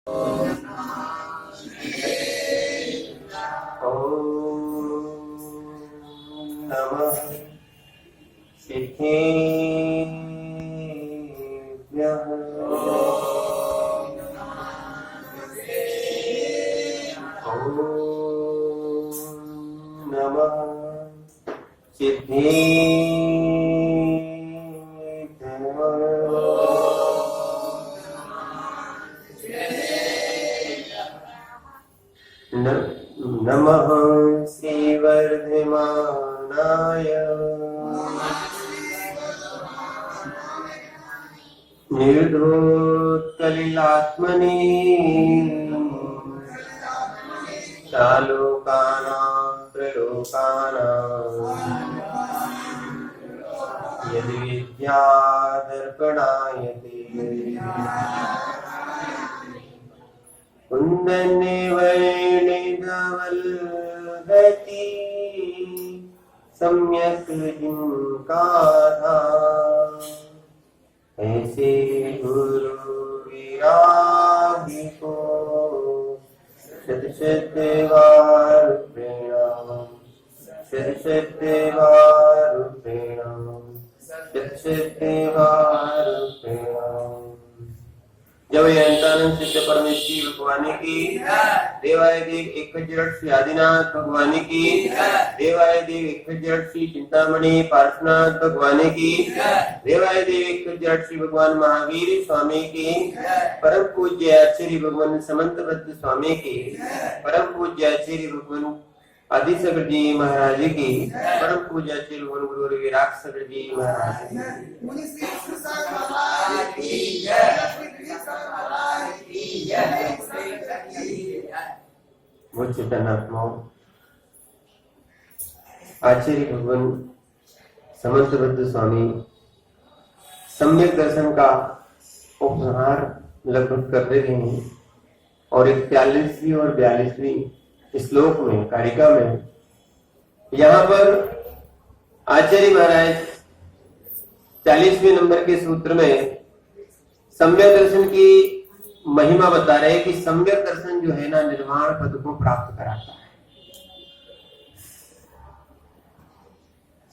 नमः सिद्धेभ्यः। ॐ नमः सिद्धेभ्यः। नमः श्रीवर्धमानाय निर्धोत्कलिलात्मने सालोकानां प्रलोकानां यदि विद्यादर्पणायते कुन्दने वर्णितवल्गति सम्यक् जिनकाधा ऐसे गुरु विरागी को शत शत बार प्रणाम, शत शत बार प्रणाम, शत शत बार प्रणाम। जब अनंतानंद सिद्ध परमेश्वरी भगवान की, देवाय देव एक जड़ श्री आदिनाथ भगवान की, देवाय देव एक जड़ श्री चिंतामणि पार्श्वनाथ भगवान की, देवाय देव एक जड़ श्री भगवान महावीर स्वामी की, परम पूज्य आचार्य भगवान समंतभद्र स्वामी की, परम पूज्य आचार्य भगवान आदिशंकर जी महाराज की, परम पूज्य आचार्य भगवान गुरु विराग शंकर जी महाराज की। वो चेतनात्मा आचार्य भगवान समंतभद्र स्वामी सम्यक दर्शन का उपहार लगभग कर रहे हैं और 41वीं और 42वीं श्लोक में कारिका में यहाँ पर आचार्य महाराज 40वें नंबर के सूत्र में सम्यक दर्शन की महिमा बता रहे हैं कि सम्यक दर्शन जो है ना निर्वाण पद को प्राप्त कराता है।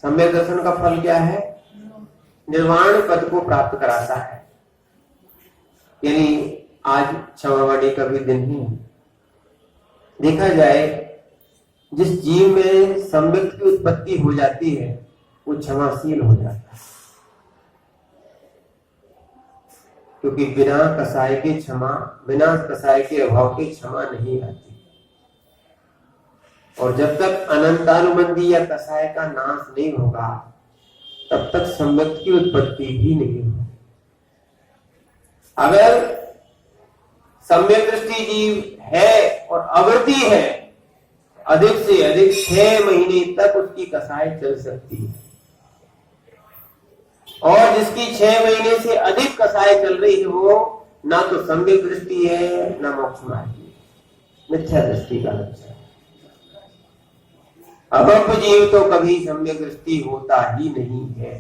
सम्यक दर्शन का फल क्या है? निर्वाण पद को प्राप्त कराता है। यानी आज क्षमावाणी का भी दिन ही है। देखा जाए जिस जीव में सम्यक की उत्पत्ति हो जाती है वो क्षमाशील हो जाता है, क्योंकि बिना कसाय के क्षमा, बिना कसाय के अभाव के क्षमा नहीं आती। और जब तक अनंतानुबंधी या कसाय का नाश नहीं होगा तब तक सम्यक की उत्पत्ति भी नहीं होगी। अगर सम्यक दृष्टि जीव है और आवृत्ति है, अधिक से अधिक 6 महीने तक उसकी कसाय चल सकती है। और जिसकी 6 महीने से अधिक कसाय चल रही है वो ना तो सम्यक दृष्टि है ना मोक्ष मार्ग है, मिथ्या दृष्टि का लक्षण है। अभव्य जीव तो कभी सम्यक दृष्टि होता ही नहीं है।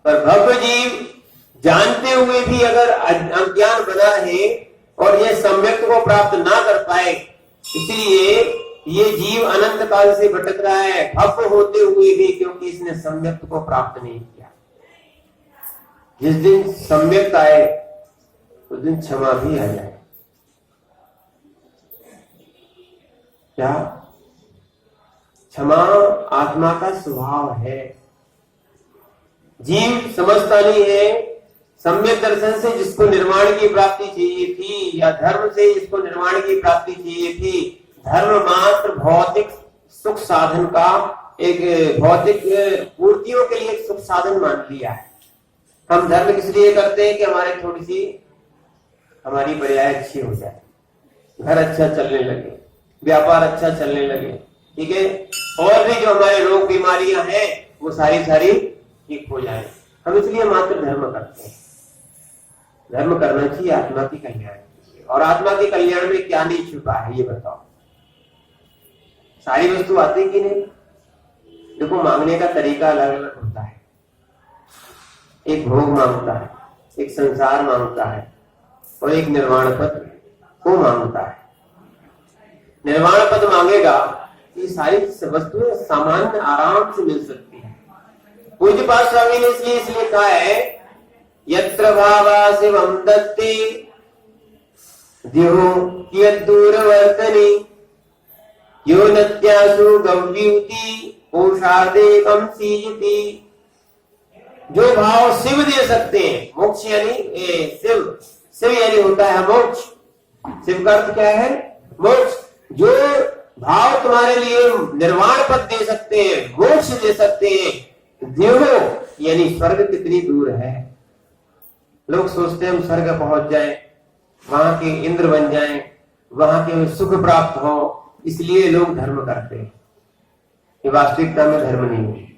पर भव्य जीव जानते हुए भी अगर अज्ञान बना है और ये सम्यक को प्राप्त ना कर पाए, इसलिए ये जीव अनंत काल से भटक रहा है, भव्य होते हुए भी, क्योंकि इसने सम्यक को प्राप्त नहीं किया। जिस दिन सम्यक आए उस दिन क्षमा भी आ जाए। क्या क्षमा आत्मा का स्वभाव है। जीव समझता नहीं है सम्यक दर्शन से जिसको निर्वाण की प्राप्ति चाहिए थी, या धर्म से जिसको निर्वाण की प्राप्ति चाहिए थी, धर्म मात्र भौतिक सुख साधन का एक भौतिक पूर्तियों के लिए एक सुख साधन मान लिया है। हम धर्म किस लिए करते हैं कि हमारे थोड़ी सी हमारी पर्याय अच्छी हो जाए, घर अच्छा चलने लगे, व्यापार अच्छा चलने लगे, ठीक है, और भी जो हमारे रोग बीमारियां हैं वो सारी ठीक हो जाए। हम इसलिए मात्र धर्म करते हैं। धर्म करना चाहिए आत्मा की कल्याण के लिए। और आत्मा के कल्याण में क्या नहीं छुपा है ये बताओ। सारी वस्तु आती कि नहीं? देखो, मांगने का तरीका अलग अलग होता है। एक भोग मांगता है, एक संसार मांगता है और एक निर्वाण पद को मांगता है। निर्वाण पद मांगेगा, ये सारी वस्तुएं सामान्य आराम से मिल सकती है। पूज्य पाद स्वामी ने इसलिए कहा है, यत्र भावा शिवम दत्ते द्यो कियद्दूरवर्तने यो नत्यासु गव्यूति कोशादेकम सीजति। जो भाव शिव दे सकते हैं, मोक्ष यानी शिव यानी होता है मोक्ष। शिव का अर्थ क्या है? मोक्ष। जो भाव तुम्हारे लिए निर्वाण पद दे सकते हैं, मोक्ष दे सकते हैं, देहो यानी स्वर्ग कितनी दूर है। लोग सोचते हैं हम स्वर्ग पहुंच जाएं, वहां के इंद्र बन जाएं, वहां के सुख प्राप्त हो, इसलिए लोग धर्म करते हैं। ये वास्तविकता में धर्म नहीं है।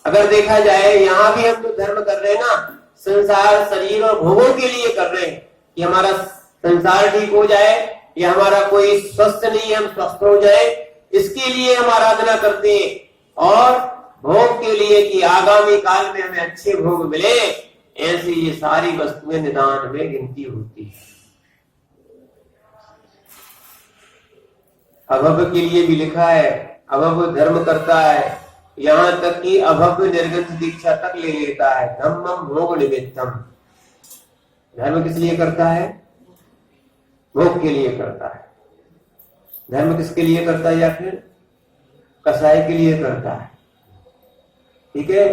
अगर देखा जाए, यहां भी हम जो धर्म कर रहे हैं ना, संसार शरीर और भोगों के लिए कर रहे हैं कि हमारा संसार ठीक हो जाए, या हमारा कोई स्वस्थ नहीं है हम स्वस्थ हो जाए, इसके लिए हम आराधना करते हैं। और भोग के लिए कि आगामी काल में हमें अच्छे भोग मिले, ऐसी ये सारी वस्तुएं निदान में गिनती होती है। अभव के लिए भी लिखा है, अभव धर्म करता है, यहां तक कि अभव निर्गंध दीक्षा तक ले लेता है। धम्मम भोग निमित्तम। धर्म किस लिए करता है? भोग के लिए करता है। धर्म किसके लिए करता है? या फिर कसाई के लिए करता है। ठीक है,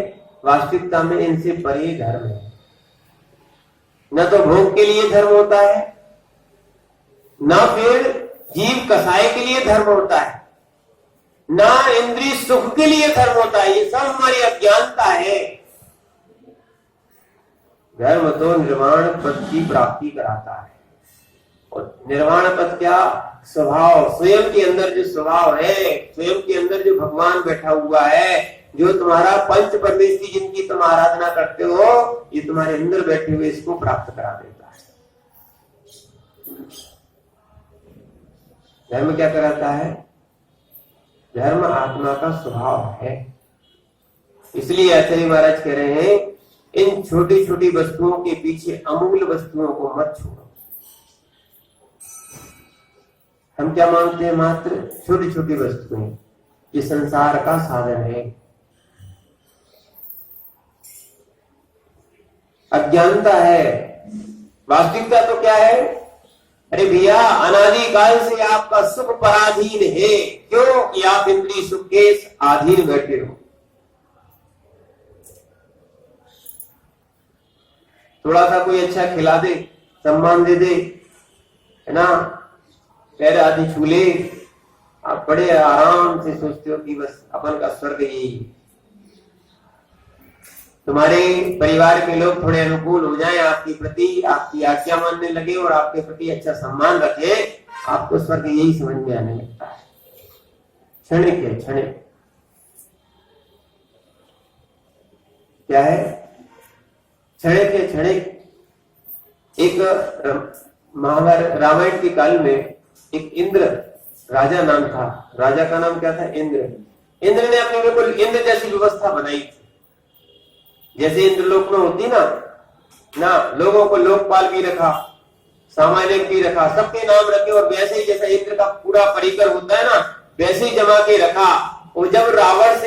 वास्तविकता में इनसे परे धर्म है। न तो भोग के लिए धर्म होता है, न फिर जीव कसाई के लिए धर्म होता है, ना इंद्रिय सुख के लिए धर्म होता है। ये सब हमारी अज्ञानता है। धर्म तो निर्वाण पद की प्राप्ति कराता है। और निर्वाण पद क्या? स्वभाव, स्वयं के अंदर जो स्वभाव है, स्वयं के अंदर जो भगवान बैठा हुआ है, जो तुम्हारा पंच परमेश्वरी जिनकी तुम आराधना करते हो, ये तुम्हारे अंदर बैठे हुए इसको प्राप्त करा देता है। धर्म क्या कराता है? धर्म आत्मा का स्वभाव है। इसलिए आचार्य महाराज कह रहे हैं, इन छोटी छोटी वस्तुओं के पीछे अमूल्य वस्तुओं को मत छोड़ो। हम क्या मानते हैं? मात्र छोटी छोटी वस्तुएं, ये संसार का साधन है। अज्ञानता है। वास्तविकता तो क्या है? अरे भैया, अनादिकाल से आपका सुख पराधीन है। क्यों? कि आप इंद्रिय सुख के अधीन बैठे हो। थोड़ा सा कोई अच्छा खिला दे, सम्मान दे दे, है ना, पैर आदि छूले, आप बड़े आराम से सोचते हो कि बस अपन का स्वर्ग यही है। तुम्हारे परिवार के लोग थोड़े अनुकूल हो जाएं आपके प्रति, आपकी आज्ञा मानने लगे और आपके प्रति अच्छा सम्मान रखे, आपको स्वर्ग यही समझ में आने लगता है। क्षणिक है, क्षणिक। क्या है? क्षणिक है, क्षणिक। एक महाभारत रामायण के काल में एक इंद्र राजा नाम था। राजा का नाम क्या था? इंद्र। इंद्र ने अपने बिल्कुल इंद्र जैसी व्यवस्था बनाई थी, जैसे इंद्रलोक में होती ना, लोगों को लोकपाल भी रखा, सामान्य भी रखा, सबके नाम रखे, और वैसे ही जैसा इंद्र का पूरा परिकर होता है ना, वैसे ही जमा के रखा। और जब रावण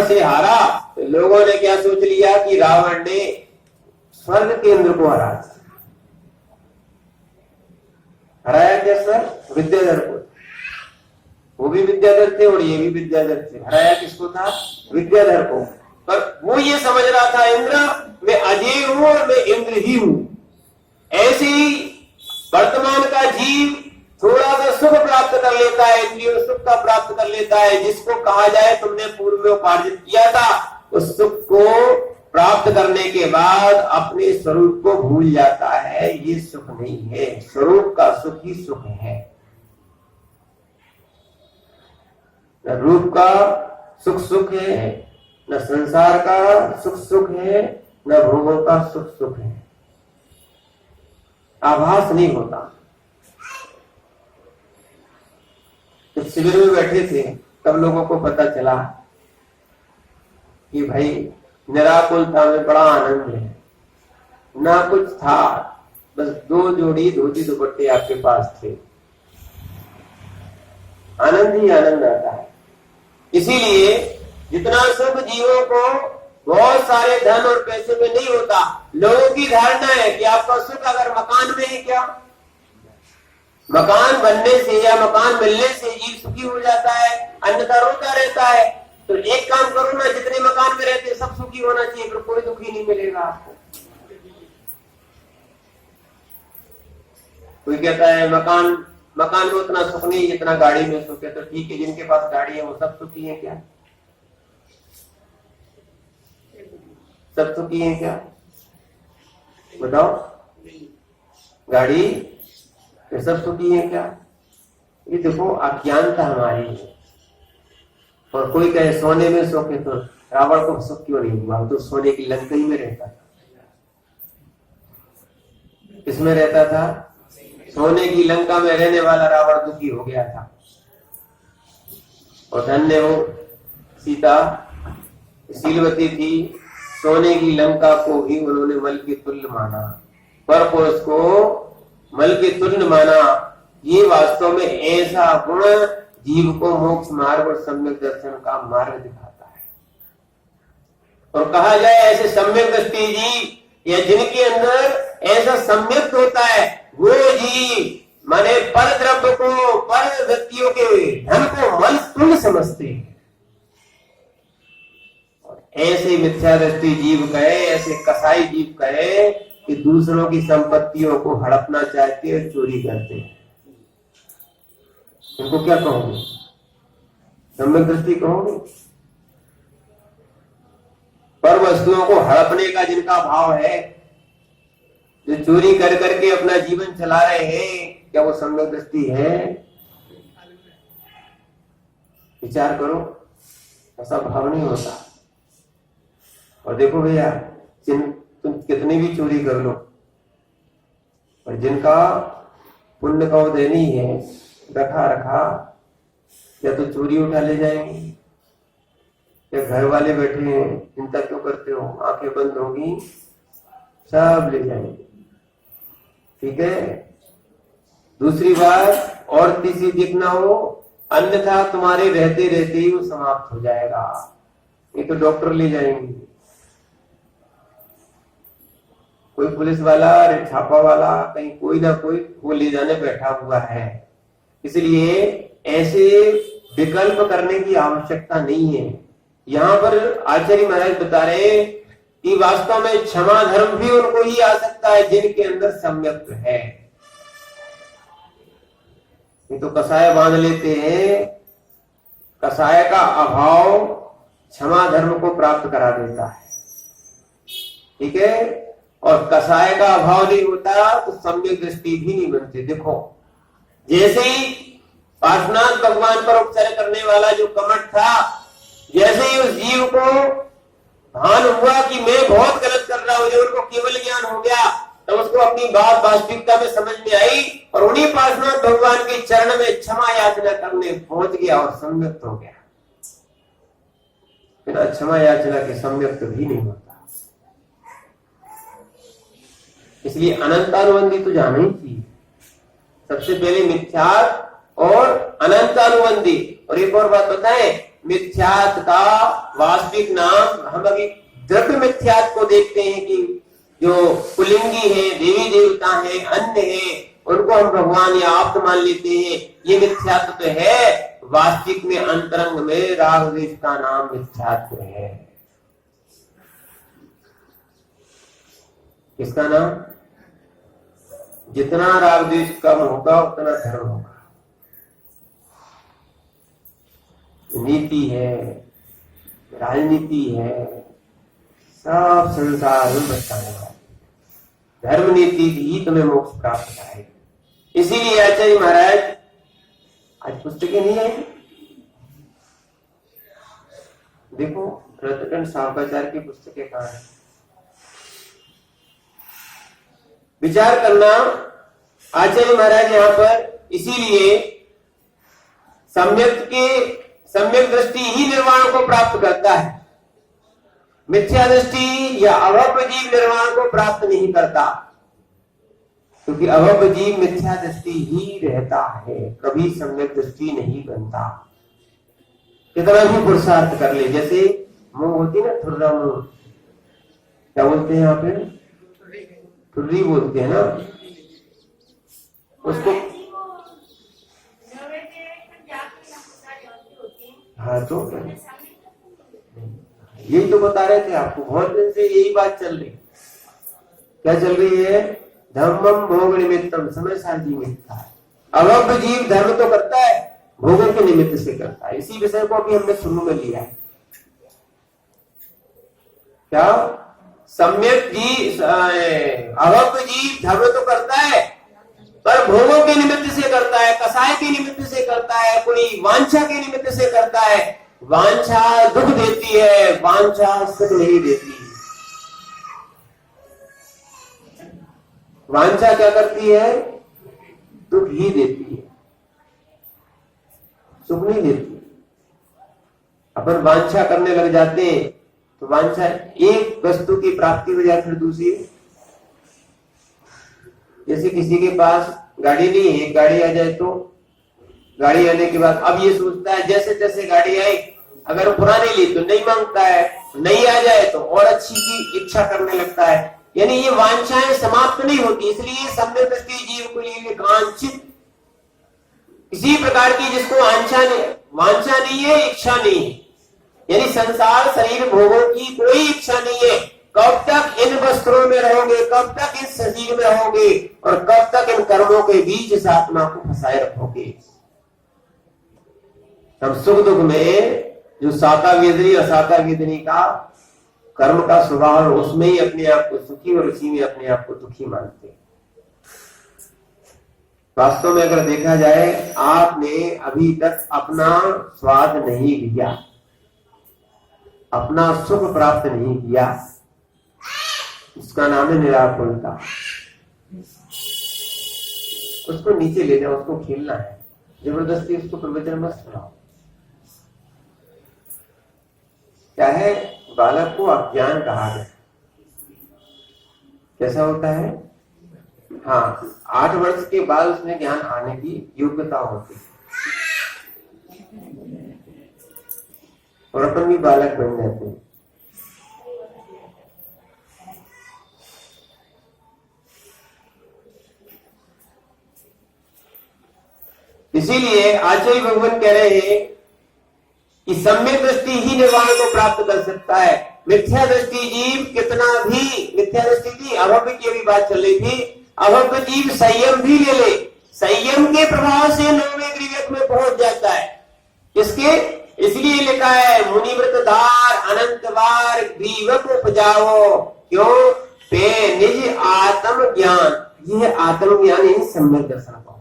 से हारा, तो लोगों ने क्या सोच लिया कि रावण ने स्वर्ग के इंद्र को हराया। क्या सर? विद्याधर को। वो भी विद्याधर थे और ये भी विद्याधर थे। हराया किसको था? विद्याधर को। पर वो ये समझ रहा था, इंद्र मैं अजय हूं और मैं इंद्र ही हूं। ऐसे ही वर्तमान का जीव थोड़ा सा सुख प्राप्त कर लेता है, इंद्रियों सुख का प्राप्त कर लेता है, जिसको कहा जाए तुमने पूर्व में उपार्जित किया था, उस सुख को प्राप्त करने के बाद अपने स्वरूप को भूल जाता है। ये सुख नहीं है, स्वरूप का सुख ही सुख है। न रूप का सुख सुख है, न संसार का सुख सुख है, न भोगों का सुख सुख है। आभास नहीं होता। जब शिविर में बैठे थे तब लोगों को पता चला कि भाई निराकुलता में बड़ा आनंद है। ना कुछ था, बस 2 जोड़ी धोती दुपट्टे आपके पास थे, आनंद ही आनंद आता है। इसीलिए जितना सुख जीवों को बहुत सारे धन और पैसे में नहीं होता, लोगों की धारणा है कि आपका सुख अगर मकान में ही क्या, मकान बनने से या मकान मिलने से जीव सुखी हो जाता है, अन्यथा रोता रहता है। तो एक काम करो ना, जितने मकान में रहते सब सुखी होना चाहिए, फिर कोई दुखी नहीं मिलेगा आपको। कोई कहता है मकान में उतना सुख नहीं जितना गाड़ी में सुख है, तो ठीक है, जिनके पास गाड़ी है वो सब सुखी है क्या? सब सुखी है क्या? बताओ, गाड़ी ये सब सुखी है क्या? ये देखो अज्ञानता हमारी है। और कोई कहे सोने में सुख है, तो रावण को सुख क्यों नहीं हुआ? तो सोने की लंका ही में रहता था। किसमें रहता था? सोने की लंका में रहने वाला रावण दुखी हो गया था। और धन्य वो सीता शीलवती थी, सोने की लंका को ही उन्होंने मल के तुल्य माना, पर पुरुष को मल के तुल्य माना। ये वास्तव में ऐसा गुण जीव को मोक्ष मार्ग और सम्यक दर्शन का मार्ग दिखाता है। और कहा जाए ऐसे सम्यक दृष्टि जीव या जिनके अंदर ऐसा सम्यक होता है, वो जीव माने पर द्रव्य को, पर व्यक्तियों के धन को मल तुल्य समझते हैं। ऐसे मिथ्या दृष्टि जीव कहे, ऐसे कसाई जीव कहे कि दूसरों की संपत्तियों को हड़पना चाहते हैं, चोरी करते हैं। इनको क्या कहोगे? सम्यक दृष्टि कहोगे? पर वस्तुओं को हड़पने का जिनका भाव है, जो चोरी कर करके अपना जीवन चला रहे हैं, क्या वो सम्यक दृष्टि है? विचार करो, ऐसा भाव नहीं होता। और देखो भैया, तुम कितनी भी चोरी कर लो, और जिनका पुण्य का उदय नहीं है, रखा या तो चोरी उठा ले जाएंगे, या घर वाले बैठे हैं, चिंता क्यों करते हो, आंखें बंद होगी सब ले जाएंगे। ठीक है। दूसरी बात, और तीसरी देखना हो, अन्यथा तुम्हारे रहते रहते ही वो समाप्त हो जाएगा। ये तो डॉक्टर ले जाएंगे, कोई पुलिस वाला, छापा वाला, कहीं कोई ना कोई वो ले जाने बैठा हुआ है। इसलिए ऐसे विकल्प करने की आवश्यकता नहीं है। यहाँ पर आचार्य महाराज बता रहे कि वास्तव में क्षमा धर्म भी उनको ही आ सकता है जिनके अंदर सम्यक है। ये तो कसाय बांध लेते हैं, कसाय का अभाव क्षमा धर्म को प्राप्त करा देता है। ठीक है। और कसाय का अभाव नहीं होता तो सम्यक दृष्टि भी नहीं बनती। देखो, जैसे ही पार्श्वनाथ भगवान पर उपचार करने वाला जो कमठ था, जैसे ही उस जीव को भान हुआ कि मैं बहुत गलत कर रहा हूं, जब उनको केवल ज्ञान हो गया तो उसको अपनी बात वास्तविकता में समझ में आई और उन्हीं पार्श्वनाथ भगवान के चरण में क्षमा याचना करने पहुंच गया और सम्यक्त हो गया। बिना क्षमा याचना के सम्यक्त भी नहीं होता। इसलिए अनंतानुबंधी तो जाना ही चाहिए। सबसे पहले मिथ्यात् और अनंतानुबंधी। और एक और बात बताएं, मिथ्यात् का वास्तविक नाम, हम अभी द्रव्य मिथ्यात् को देखते हैं कि जो पुलिंगी है, देवी देवता है, अन्य है, उनको हम भगवान या आप्त मान लेते हैं, ये मिथ्यात्व तो है। वास्तविक में अंतरंग में राग द्वेष का नाम मिथ्यात्व है। किसका नाम? जितना राग द्वेष कम होगा उतना धर्म होगा। नीति है, राजनीति है, सब संसार में बचाने वाली धर्म नीति ही तुम्हें मोक्ष प्राप्त कराएगी। इसीलिए आचार्य महाराज, आज पुस्तकें नहीं आई, देखो रत्नखंड सावकाचार्य की पुस्तकें कहाँ है? विचार करना। आचार्य महाराज यहाँ पर इसीलिए सम्यक दृष्टि ही निर्वाण को प्राप्त करता है, मिथ्या दृष्टि या अभव्य जीव निर्वाण को प्राप्त नहीं करता। क्योंकि अभव्य जीव मिथ्या दृष्टि ही रहता है, कभी सम्यक दृष्टि नहीं बनता। कितना भी पुरुषार्थ कर ले, जैसे मुंह होती ना ठुर्रा मुंह, क्या बोलते हैं यहाँ पे, ठुर्री बोलते हैं ना उसको। हाँ तो यही तो बता रहे थे आपको, बहुत दिन से यही बात चल रही। क्या चल रही है? धर्मम भोग निमित्तम समय सारजी मिथ्या। अभव्य जीव धर्म तो करता है, भोगों के निमित्त से करता है। इसी विषय को अभी हमने शुरू में लिया है। क्या सम्यक जीव, अभव्य जीव धर्म तो करता है पर भोगों के निमित्त से करता है, कसाय के निमित्त से करता है, कोई वांछा के निमित्त से करता है। वांछा दुख देती है, वांछा सुख नहीं देती। वांछा क्या करती है? दुख ही देती है, सुख नहीं देती। अपन वांछा करने लग जाते हैं तो वांछा एक वस्तु की प्राप्ति हो जाए, फिर दूसरी। जैसे किसी के पास गाड़ी नहीं है, एक गाड़ी आ जाए तो गाड़ी आने के बाद अब ये सोचता है जैसे जैसे गाड़ी आई, अगर पुरानी ली तो नहीं मांगता है, नई आ जाए तो और अच्छी की इच्छा करने लगता है। यानी ये वांछाएं समाप्त नहीं होती। इसलिए सम्यक दृष्टि जीव को लिए कांक्षित किसी प्रकार की जिसको वांछा नहीं है, इच्छा नहीं है, यानी संसार शरीर भोगों की कोई इच्छा नहीं है। कब तक इन वस्त्रों में रहोगे, कब तक इस शरीर में रहोगे और कब तक इन कर्मों के बीच इस आत्मा को फंसाए रखोगे। तब सुख दुख में जो साता वेदनी असाता वेदनी का कर्म का स्वभाव, उसमें ही अपने आप को सुखी और उसी में अपने आप को दुखी मानते। वास्तव में अगर देखा जाए, आपने अभी तक अपना स्वाद नहीं लिया, अपना सुख प्राप्त नहीं किया, उसका नाम है निराकुलता। उसको नीचे ले जाओ, उसको खेलना है, जबरदस्ती उसको प्रवचन मत सुनाओ। क्या है? बालक को अज्ञान कहा गया। कैसा होता है? हाँ, 8 वर्ष के बाद उसमें ज्ञान आने की योग्यता होती है और अपन भी बालक बन जाते हैं। इसीलिए आचार्य भगवान कह रहे हैं कि सम्यक दृष्टि ही निर्वाण को प्राप्त कर सकता है। मिथ्या दृष्टि जीव कितना भी, मिथ्या दृष्टि की अभव्य की भी बात चल रही थी, अभव्य जीव संयम भी ले ले, संयम के प्रभाव से नौवें विवेक में पहुंच जाता है। इसके इसलिए लिखा है, मुनिव्रत धार अनंत बार ग्रीवक उपजाओ, क्यों? पे निज आत्म ज्ञान। यह आत्मज्ञान ही सम्यक दर्शन को,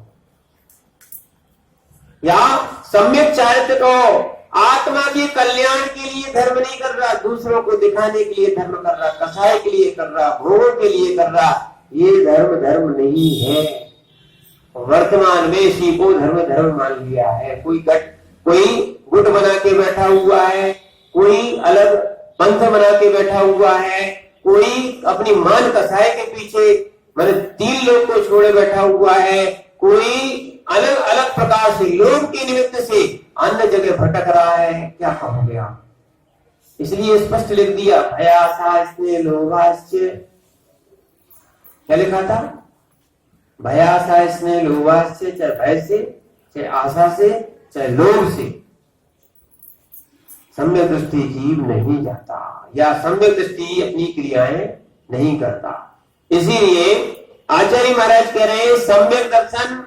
या सम्यक चारित्र को। आत्मा के कल्याण के लिए धर्म नहीं कर रहा, दूसरों को दिखाने के लिए धर्म कर रहा, कसाय के लिए कर रहा, भोगों के लिए कर रहा। ये धर्म नहीं है। वर्तमान में इसी को धर्म मान लिया है। कोई गुट बना के बैठा हुआ है, कोई अलग पंथ बना के बैठा हुआ है, कोई अपनी मान कसाय के पीछे मतलब 3 लोग को छोड़े बैठा हुआ है, कोई अलग अलग प्रकार से लोग के निमित्त से अन्य जगह भटक रहा है। क्या कहोगे आप? इसलिए स्पष्ट लिख दिया, भयासा स्नेह लोभाश्च। क्या लिखा था? भयासा स्नेह लोभाश्च, चाहे भय से, चाहे आशा से, चाहे लोभ से सम्यक दृष्टि जीव नहीं जाता, या सम्यक दृष्टि अपनी क्रियाएं नहीं करता। इसीलिए आचार्य महाराज कह रहे हैं, सम्यक दर्शन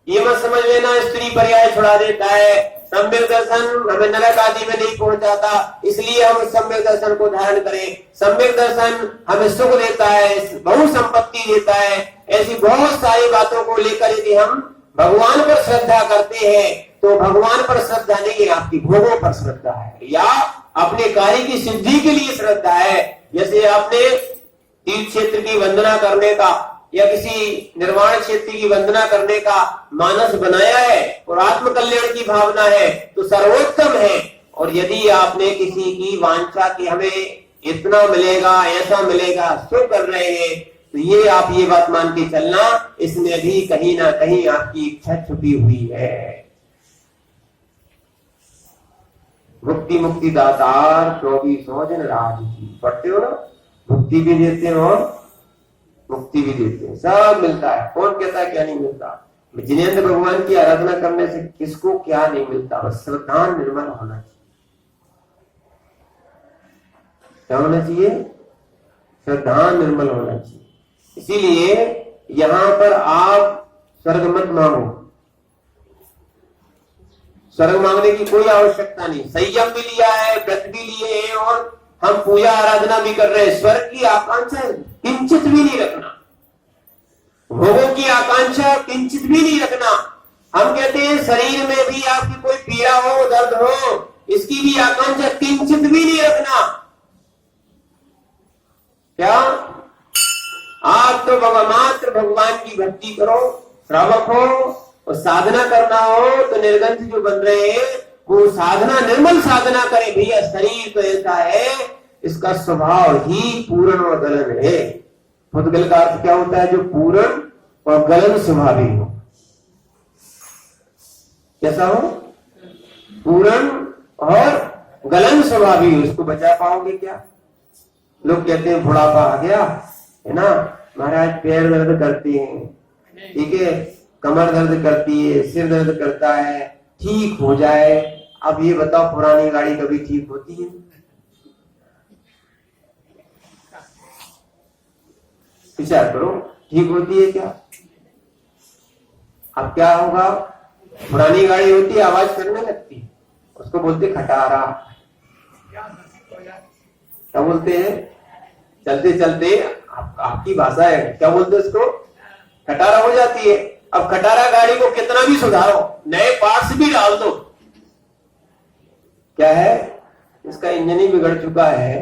ये मत समझ लेना स्त्री पर्याय छुड़ा देता है। सम्यक दर्शन हमें नरक आदि में नहीं पहुंचाता, इसलिए हम सम्यक दर्शन को धारण करें। सम्यक दर्शन हमें सुख देता है, बहु संपत्ति देता है। ऐसी बहुत सारी बातों को लेकर यदि हम भगवान पर श्रद्धा करते हैं तो भगवान पर श्रद्धा नहीं है, आपकी भोगों पर श्रद्धा है, या अपने कार्य की सिद्धि के लिए श्रद्धा है। जैसे आपने तीर्थ क्षेत्र की वंदना करने का या किसी निर्वाण क्षेत्र की वंदना करने का मानस बनाया है और आत्म कल्याण की भावना है तो सर्वोत्तम है। और यदि आपने किसी की वांछा कि हमें इतना मिलेगा, ऐसा मिलेगा, सो कर रहे हैं, तो ये आप ये बात मान के चलना, इसमें भी कहीं ना कहीं आपकी इच्छा छुपी हुई है। भुक्ति मुक्ति दातार 24 दिन राज की पढ़ते हो ना, भुक्ति भी देते हैं और मुक्ति भी देते हैं, सब मिलता है। कौन कहता है क्या नहीं मिलता? जिनेंद्र भगवान की आराधना करने से किसको क्या नहीं मिलता? बस श्रद्धा निर्मल होना चाहिए। क्या होना चाहिए? श्रद्धा निर्मल होना चाहिए। इसीलिए यहां पर आप स्वर्ग मत मांगो, स्वर्ग मांगने की कोई आवश्यकता नहीं। संयम भी लिया है, व्रत भी लिए हैं और हम पूजा आराधना भी कर रहे हैं। स्वर्ग की आकांक्षा किंचित भी नहीं रखना, भोगों की आकांक्षा किंचित भी नहीं रखना। हम कहते हैं शरीर में भी आपकी कोई पीड़ा हो, दर्द हो, इसकी भी आकांक्षा किंचित भी नहीं रखना। क्या? आप तो मात्र भगवान की भक्ति करो, श्रावक हो और साधना करना हो तो निर्गंथ जो बन रहे हैं वो साधना, निर्मल साधना करें। भैया शरीर तो ऐसा है, इसका स्वभाव ही पूर्ण और गलन है। पुद्गल का अर्थ क्या होता है? जो पूर्ण और गलन स्वभावी हो। कैसा हो? पूर्ण और गलन स्वभावी हो। इसको बचा पाओगे क्या? लोग कहते हैं बुढ़ापा आ गया है ना महाराज, पैर दर्द करते हैं, ठीक है, कमर दर्द करती है, सिर दर्द करता है, ठीक हो जाए। अब ये बताओ, पुरानी गाड़ी कभी ठीक होती है? विचार करो, ठीक होती है क्या? अब क्या होगा? पुरानी गाड़ी होती है, आवाज करने लगती है, उसको बोलते खटारा। क्या बोलते हैं? चलते चलते आपकी भाषा है, क्या बोलते हैं उसको? खटारा हो जाती है। अब खटारा गाड़ी को कितना भी सुधारो, नए पार्ट्स भी डाल दो, क्या है? इसका इंजन ही बिगड़ चुका है,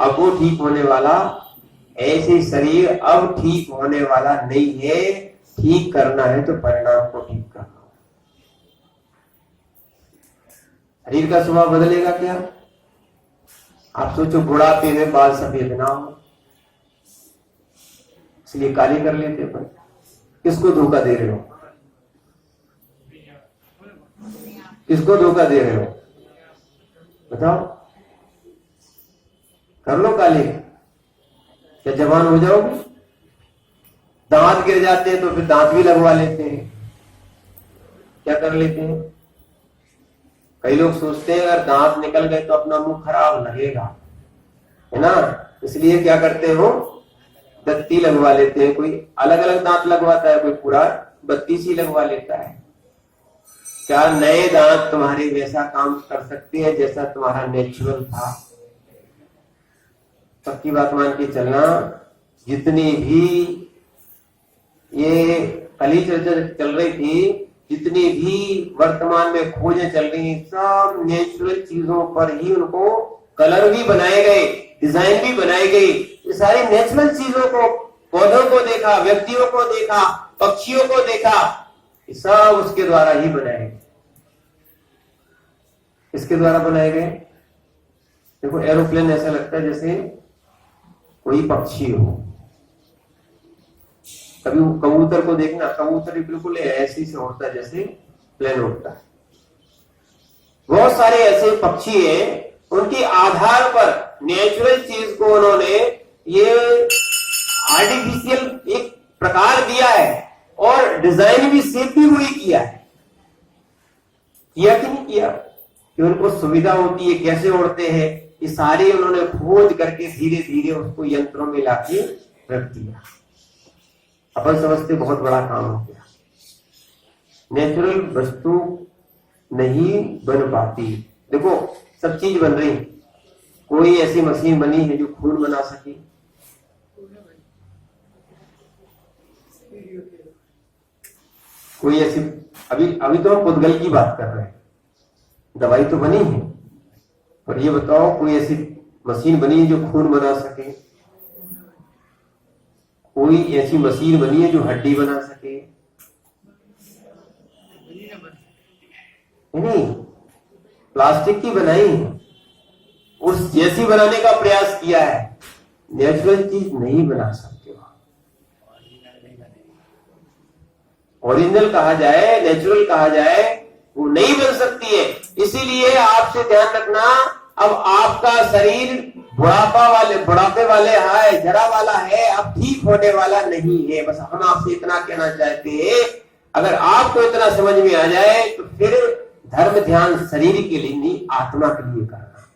अब वो ठीक होने वाला। ऐसे शरीर अब ठीक होने वाला नहीं है। ठीक करना है तो परिणाम को ठीक करना। शरीर का स्वभाव बदलेगा क्या? आप सोचो बुढ़ापे में बाल सफेद ना हो, इसलिए काली कर लेते पर किसको धोखा दे रहे हो? किसको धोखा दे रहे हो? बताओ। कर लो काली, क्या जवान हो जाओगे? दांत गिर जाते हैं तो फिर दांत भी लगवा लेते हैं, क्या कर लेते हैं? कई लोग सोचते हैं अगर दांत निकल गए तो अपना मुंह खराब लगेगा, है ना, इसलिए क्या करते हो? दत्ती लगवा लेते हैं। कोई अलग अलग दांत लगवाता है, कोई पूरा बत्ती सी लगवा लेता है। क्या नए दांत तुम्हारे वैसा काम कर सकते हैं जैसा तुम्हारा नेचुरल था? सबकी बात मान के चलना। जितनी भी ये कली चर्चा चल रही थी, जितनी भी वर्तमान में खोजें चल रही हैं, सब नेचुरल चीजों पर ही उनको कलर भी बनाए गए, डिजाइन भी बनाई गई। ये सारी नेचुरल चीजों को, पौधों को देखा, व्यक्तियों को देखा, पक्षियों को देखा, ये सब उसके द्वारा ही बनाए गए। इसके द्वारा बनाए गए। देखो एरोप्लेन ऐसा लगता है जैसे कोई पक्षी हो। कभी कबूतर को देखना, कबूतर बिल्कुल ऐसे से उड़ता है जैसे प्लेन उड़ता है। बहुत सारे ऐसे पक्षी हैं, उनके आधार पर नेचुरल चीज को उन्होंने ये आर्टिफिशियल एक प्रकार दिया है और डिजाइन भी शेप भी वही किया है। किया कि नहीं किया? कि उनको सुविधा होती है, कैसे उड़ते हैं, ये सारे उन्होंने खोज करके धीरे धीरे उसको यंत्रों में लाके रख दिया। अपन समझते बहुत बड़ा काम हो गया। नेचुरल वस्तु नहीं बन पाती। देखो सब चीज बन रही, कोई ऐसी मशीन बनी है जो खून बना सके? कोई ऐसी, अभी तो हम पुद्गल की बात कर रहे हैं, दवाई तो बनी है, पर ये बताओ कोई ऐसी मशीन बनी है जो खून बना सके? कोई ऐसी मशीन बनी है जो हड्डी बना सके? नहीं, प्लास्टिक की बनाई है, उस जैसी बनाने का प्रयास किया है। नेचुरल चीज नहीं बना सकते हो। ओरिजिनल कहा जाए, नेचुरल कहा जाए, वो नहीं बन सकती है। इसीलिए आपसे ध्यान रखना, अब आपका शरीर बुढ़ापे वाले है, जरा वाला है, अब ठीक होने वाला नहीं है। बस हम आपसे इतना कहना चाहते हैं, अगर आपको इतना समझ में आ जाए तो फिर धर्म ध्यान शरीर के लिए नहीं, आत्मा के लिए करना।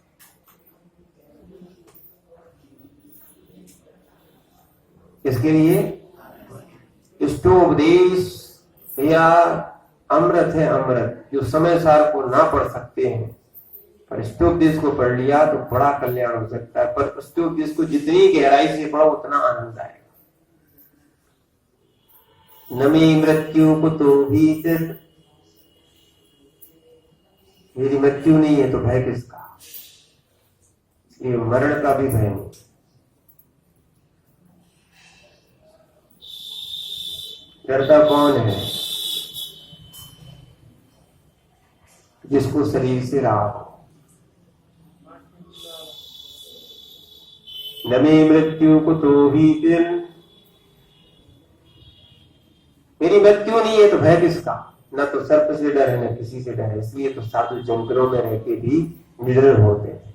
किसके लिए? इष्टोपदेश या अमृत है, अमृत जो समय सार को ना पढ़ सकते हैं, पर इष्टोपदेश को पढ़ लिया तो बड़ा कल्याण हो सकता है। पर इष्टोपदेश को जितनी गहराई से पढ़ो उतना आनंद आएगा। नमी मृत्यु को तो भी, मेरी मृत्यु नहीं है तो भय किसका? ये मरण का भी भय नहीं। डरता कौन है? जिसको शरीर से राग हो। नमी मृत्यु को तो भी, मेरी मृत्यु नहीं है तो भय किसका? न तो सर्प से डर है न किसी से डर है। इसलिए तो साधु जंगलों में रहकर भी निडर होते हैं।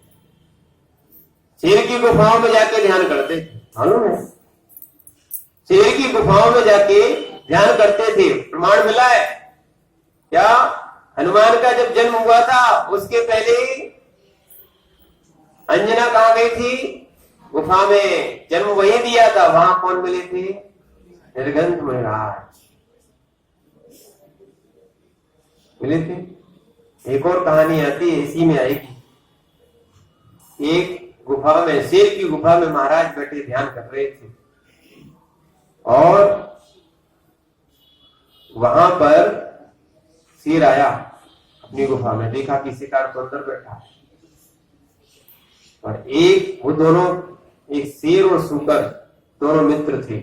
शेर की गुफाओं में जाके ध्यान करते थे, मालूम है? शेर की गुफाओं में जाके ध्यान करते थे। प्रमाण मिला है क्या? हनुमान का जब जन्म हुआ था उसके पहले अंजना कहां गई थी? गुफा में। जन्म वही दिया था, वहां कौन मिले थे? निर्गंध महाराज मिले थे। एक और कहानी आती है, इसी में आएगी। एक गुफा में, शेर की गुफा में महाराज बैठे ध्यान कर रहे थे और वहां पर शेर आया अपनी गुफा में। देखा कि शिकार तो अंदर बैठा है और वो दोनों, एक शेर और सूकर दोनों मित्र थे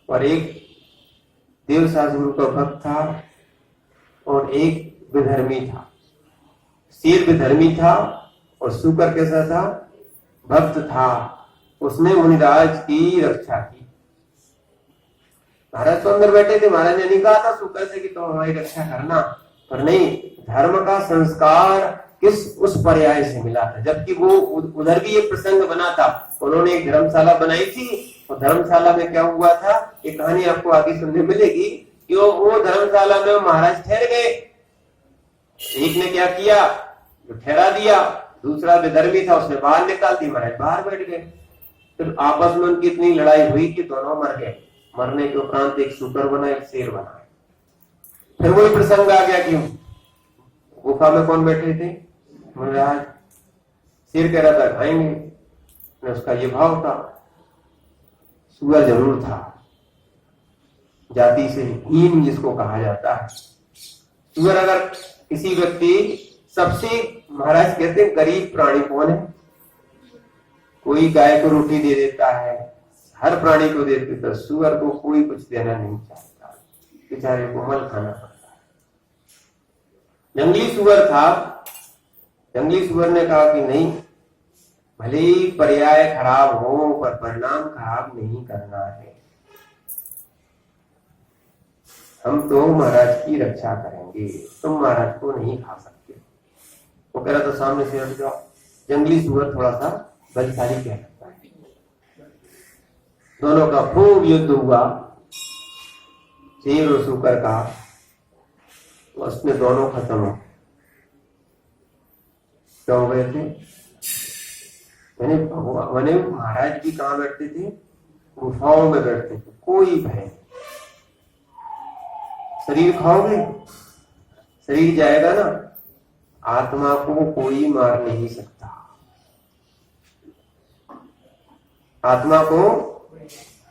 और एक देव साधु का भक्त था और एक विधर्मी था। शेर विधर्मी था और सूकर कैसा था? भक्त था। उसने मुनिराज की रक्षा की। महाराज तो अंदर बैठे थे, महाराज ने नहीं कहा था सूकर से कि तुम हमारी रक्षा करना, पर नहीं, धर्म का संस्कार उस पर्याय से मिला था। जबकि वो उधर भी एक प्रसंग बना था। उन्होंने एक धर्मशाला बनाई थी और धर्मशाला में क्या हुआ था, ये कहानी आपको आगे सुनने मिलेगी कि वो धर्मशाला में महाराज ठहर गए। एक ने क्या किया, जो ठहरा दिया, दूसरा विधर्मी था उसने बाहर निकाल दी, महाराज बाहर बैठ गए। फिर आपस में उनकी इतनी लड़ाई हुई कि दोनों मर गए। मरने के उपरांत एक सूकर बना, एक शेर बना। फिर वही प्रसंग आ गया कि गुफा में कौन बैठे थे? महाराज। शेर कह रहा था खाएंगे, उसका ये भाव था। सूअर जरूर था, जाति से हीन जिसको कहा जाता है। सूअर अगर किसी व्यक्ति, सबसे महाराज कहते हैं गरीब प्राणी कौन है? कोई गाय को रोटी दे देता है, हर प्राणी को दे देता, सूअर को कोई कुछ देना नहीं चाहता, बेचारे को मल खाना पड़ता है। जंगली सूअर था। जंगली सूअर ने कहा कि नहीं, भले ही पर्याय खराब हो पर परिणाम खराब नहीं करना है। हम तो महाराज की रक्षा करेंगे, तुम महाराज को नहीं खा सकते। वो कह रहा था सामने से हट जाओ। जंगली सूअर थोड़ा सा बलशाली कह सकता है। दोनों का खूब युद्ध हुआ, शेर और सूकर का। उसमें दोनों खत्म हो गए थे। मैंने महाराज भी कहाँ बैठते थे? गुफाओं में बैठते थे, कोई भय। शरीर खाओगे, शरीर जाएगा ना, आत्मा को कोई मार नहीं सकता। आत्मा को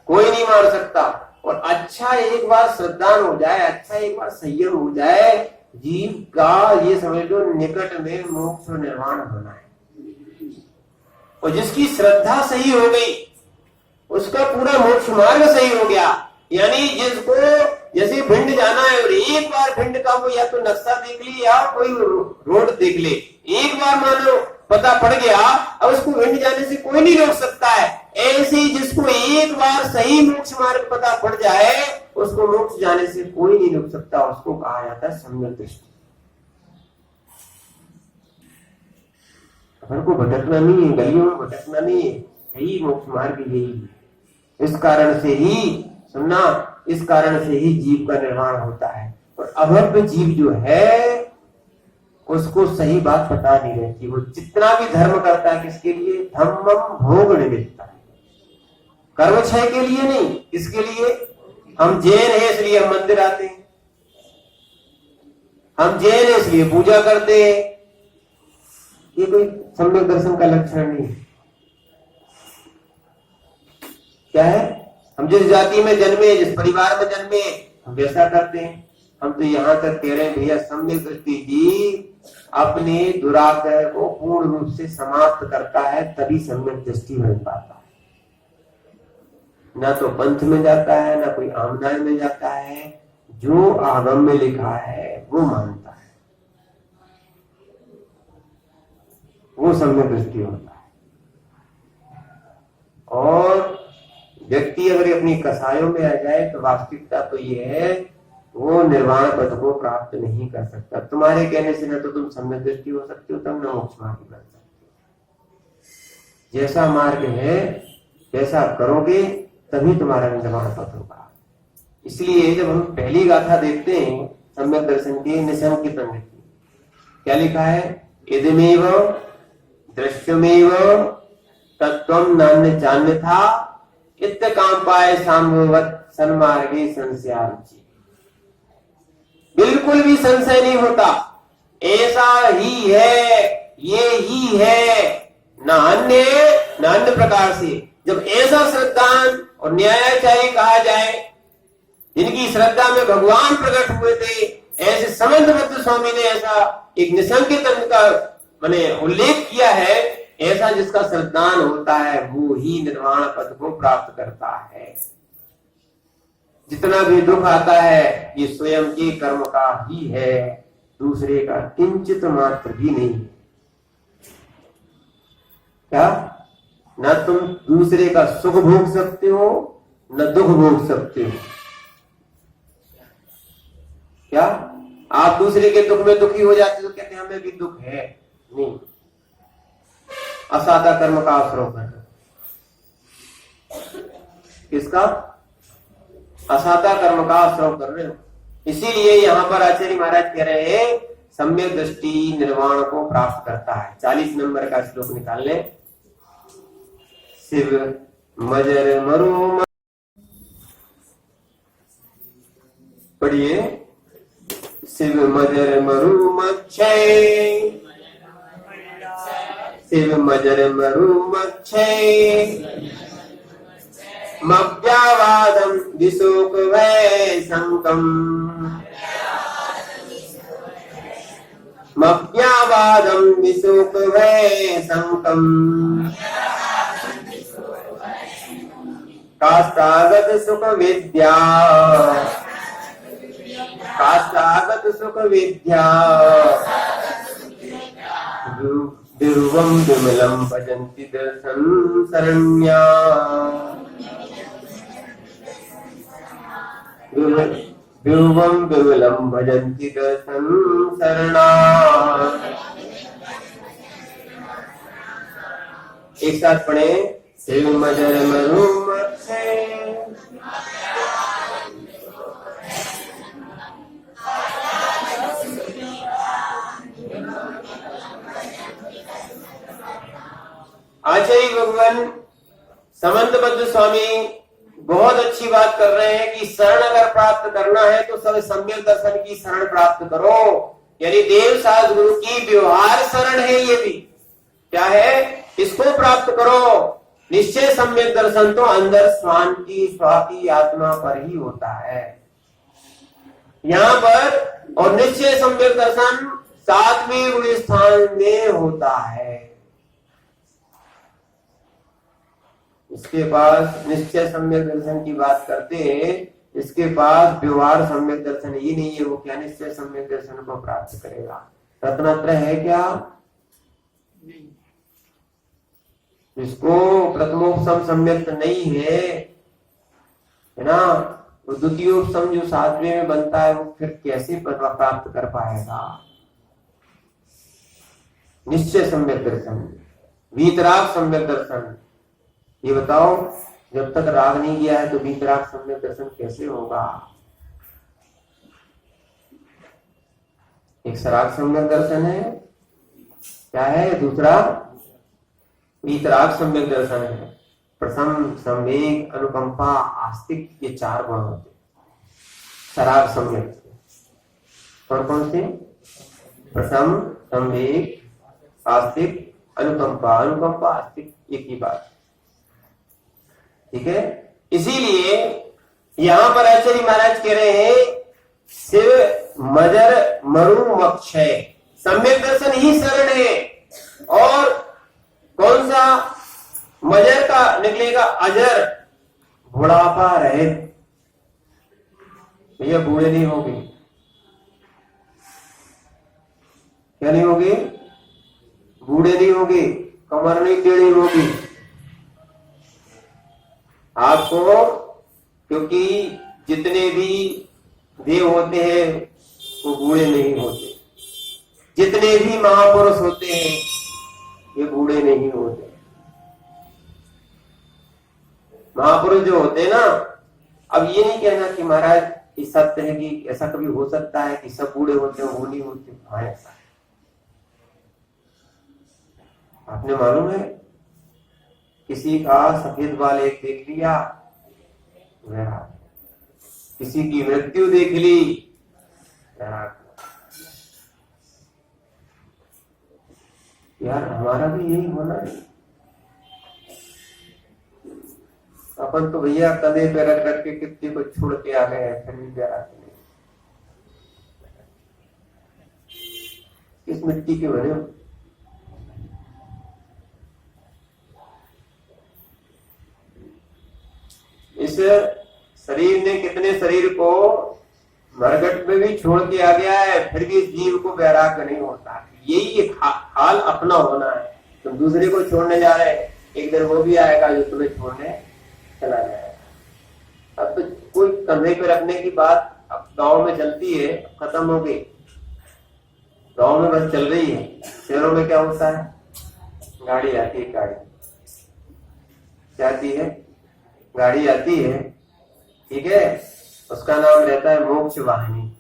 कोई नहीं मार सकता। और अच्छा एक बार श्रद्धान हो जाए, अच्छा एक बार संयम हो जाए, जीव का ये समझ लो निकट में मोक्ष और निर्वाण होना है। और जिसकी श्रद्धा सही हो गई, उसका पूरा मोक्ष मार्ग सही हो गया। यानी जिसको जैसे भिंड जाना है और एक बार भिंड का वो या तो नक्शा देख ली या कोई रोड देख ले, एक बार मान लो पता पड़ गया, अब उसको भिंड जाने से कोई नहीं रोक सकता है। ऐसे ही जिसको एक बार सही मोक्ष मार्ग पता पड़ जाए, उसको मोक्ष जाने से कोई नहीं रोक सकता। उसको कहा जाता है सम्यक दृष्टि। अपन को भटकना नहीं है, गलियों में भटकना नहीं है, यही मोक्ष मार्ग यही है। इस कारण से ही सुनना, इस कारण से ही जीव का निर्माण होता है। और अभव्य जीव जो है उसको सही बात पता नहीं रहती। वो जितना भी धर्म करता है किसके लिए? धम्मम भोग निमित्त, कर्म क्षय के लिए नहीं। किसके लिए? हम जैन हैं इसलिए हम मंदिर आते हैं, हम जैन हैं इसलिए पूजा करते हैं। ये कोई सम्यक दर्शन का लक्षण नहीं है। क्या है? हम जिस जाति में जन्मे, जिस परिवार में जन्मे, हम वैसा करते हैं। हम तो यहां तक कह रहे हैं भैया सम्यक दृष्टि जी अपने दुराग्रह को पूर्ण रूप से समाप्त करता है, तभी सम्यक दृष्टि बन पाता है। ना तो पंथ में जाता है, ना कोई आमदान में जाता है। जो आगम में लिखा है वो मानता है, वो सम्यक दृष्टि होता है। और व्यक्ति अगर अपनी कसायों में आ जाए तो वास्तविकता तो ये है वो निर्वाण पद को प्राप्त नहीं कर सकता। तुम्हारे कहने से न तो तुम सम्यक दृष्टि हो सकते हो, तुम न मोक्ष मार्ग बन सकते हो। जैसा मार्ग है जैसा करोगे तभी तुम्हारा निर्वाण पद होगा। इसलिए जब हम पहली गाथा देखते हैं सम्यक दर्शन की, निशंकित अंग की, क्या लिखा है? इदमेव दृश्यमेव तत्वम नान्य चान्यथा इत्य कांपाय सांभवत सन्मार्गे संशयारुचि। बिल्कुल भी संशय नहीं होता, ऐसा ही है, ये ही है, न अन्य प्रकार से। जब ऐसा श्रद्धान और न्यायाचारी कहा जाए, जिनकी श्रद्धा में भगवान प्रकट हुए थे, ऐसे समंतभद्र स्वामी ने ऐसा एक निशंकित का मैंने उल्लेख किया है, ऐसा जिसका श्रद्धान होता है वो ही निर्वाण पद को प्राप्त करता है। जितना भी दुख आता है ये स्वयं के कर्म का ही है, दूसरे का किंचित मात्र भी नहीं। क्या? न तुम दूसरे का सुख भोग सकते हो, न दुख भोग सकते हो। क्या आप दूसरे के दुख में दुखी हो जाते हो तो कहते हैं हमें भी दुख है? नहीं, असादा कर्म का आश्रय कर। किसका? असादा कर्म का आश्रय कर रहे हो। इसीलिए यहां पर आचार्य महाराज कह रहे हैं सम्यक दृष्टि निर्वाण को प्राप्त करता है। 40 नंबर का श्लोक निकाल ले। शिव मजर मरु, पढ़िए। शिव मजर मरु मच्छय, शिव मजर मरु मच्छय, मव्यावादं विशोक वै शंकम, मव्यावादं विशोक वै शंकम, काष्ठागत सुख विद्या, काष्ठागत सुख विद्या, ध्रुवं विमलं भजन्ति दर्शन शरण्या, ध्रुवं विमलं भजन्ति दर्शन शरणा। एक साथ पढ़े। शिव मजर मरु मच्छय, आचार्य भगवान समंतबद्ध स्वामी बहुत अच्छी बात कर रहे हैं कि शरण अगर प्राप्त करना है तो सब सम्यक दर्शन की शरण प्राप्त करो। यानी देव साध गुरु की व्यवहार शरण है। ये भी क्या है? इसको प्राप्त करो। निश्चय सम्यक दर्शन तो अंदर स्वान की स्वाति आत्मा पर ही होता है यहाँ पर, और निश्चय सम्यक दर्शन 7वें गुण स्थान में होता है। इसके पास निश्चय सम्यक दर्शन की बात करते हैं, इसके पास व्यवहार सम्यक दर्शन ये नहीं है। वो क्या निश्चय सम्यक दर्शन को प्राप्त करेगा? रत्नात्रय है क्या? इसको प्रथमोपसम सम्यक नहीं है, है ना? तो द्वितीय सम जो 7वें में बनता है वो फिर कैसे प्राप्त कर पाएगा? निश्चय सम्यक दर्शन, वीतराग सम्यक दर्शन। ये बताओ, जब तक राग नहीं गया है तो वीतराग सम्यक दर्शन कैसे होगा? एक सराग सम्यक दर्शन है, क्या है? दूसरा वीतराग सम्यक दर्शन है। प्रथम संवेग, अनुकंपा, आस्तिक, ये 4 गुण होते सराग सम्यक। कौन कौन से? प्रथम, संवेग, आस्तिक, अनुकंपा। अनुकंपा आस्तिक एक ही बात, ठीक है। इसीलिए यहां पर आचार्य महाराज कह रहे हैं शिव मजर मरु मक्षय, सम्यक दर्शन ही शरण है। और कौन सा? मजर का निकलेगा अजर, बुढ़ापा रहित। भैया बूढ़े नहीं होगी, क्या नहीं होगी? बूढ़े नहीं होगी, कमर नहीं टेढ़ी होगी आपको, क्योंकि जितने भी देव होते हैं वो बूढ़े नहीं होते, जितने भी महापुरुष होते हैं ये बूढ़े नहीं होते। महापुरुष जो होते हैं ना, अब ये नहीं कहना कि महाराज इस सत्य है कि ऐसा कभी हो सकता है कि सब बूढ़े होते हैं वो नहीं होते। हाँ, ऐसा आपने मालूम है, किसी का सफेद बाल एक देख लिया, किसी की मृत्यु देख ली, यार हमारा भी यही होना है। अपन तो भैया कदे पे रख रख के कितने को छोड़ के आ गए हैं, फिर भी प्यारा नहीं। किस मिट्टी के बने हो? इस शरीर ने कितने शरीर को मरघट में भी छोड़ के आ गया है, फिर भी इस जीव को वैराग्य नहीं होता। यही एक हाल अपना होना है। तुम दूसरे को छोड़ने जा रहे हैं, एक दिन वो भी आएगा जो तुम्हें छोड़ने चला जाएगा। अब तो कोई कंधे पे रखने की बात अब गांव में चलती है, खत्म हो गई। गांव में बस चल रही है, शहरों में क्या होता है? गाड़ी आती है, गाड़ी जाती है, गाड़ी आती है, ठीक है, उसका नाम रहता है मोक्ष वाहिनी।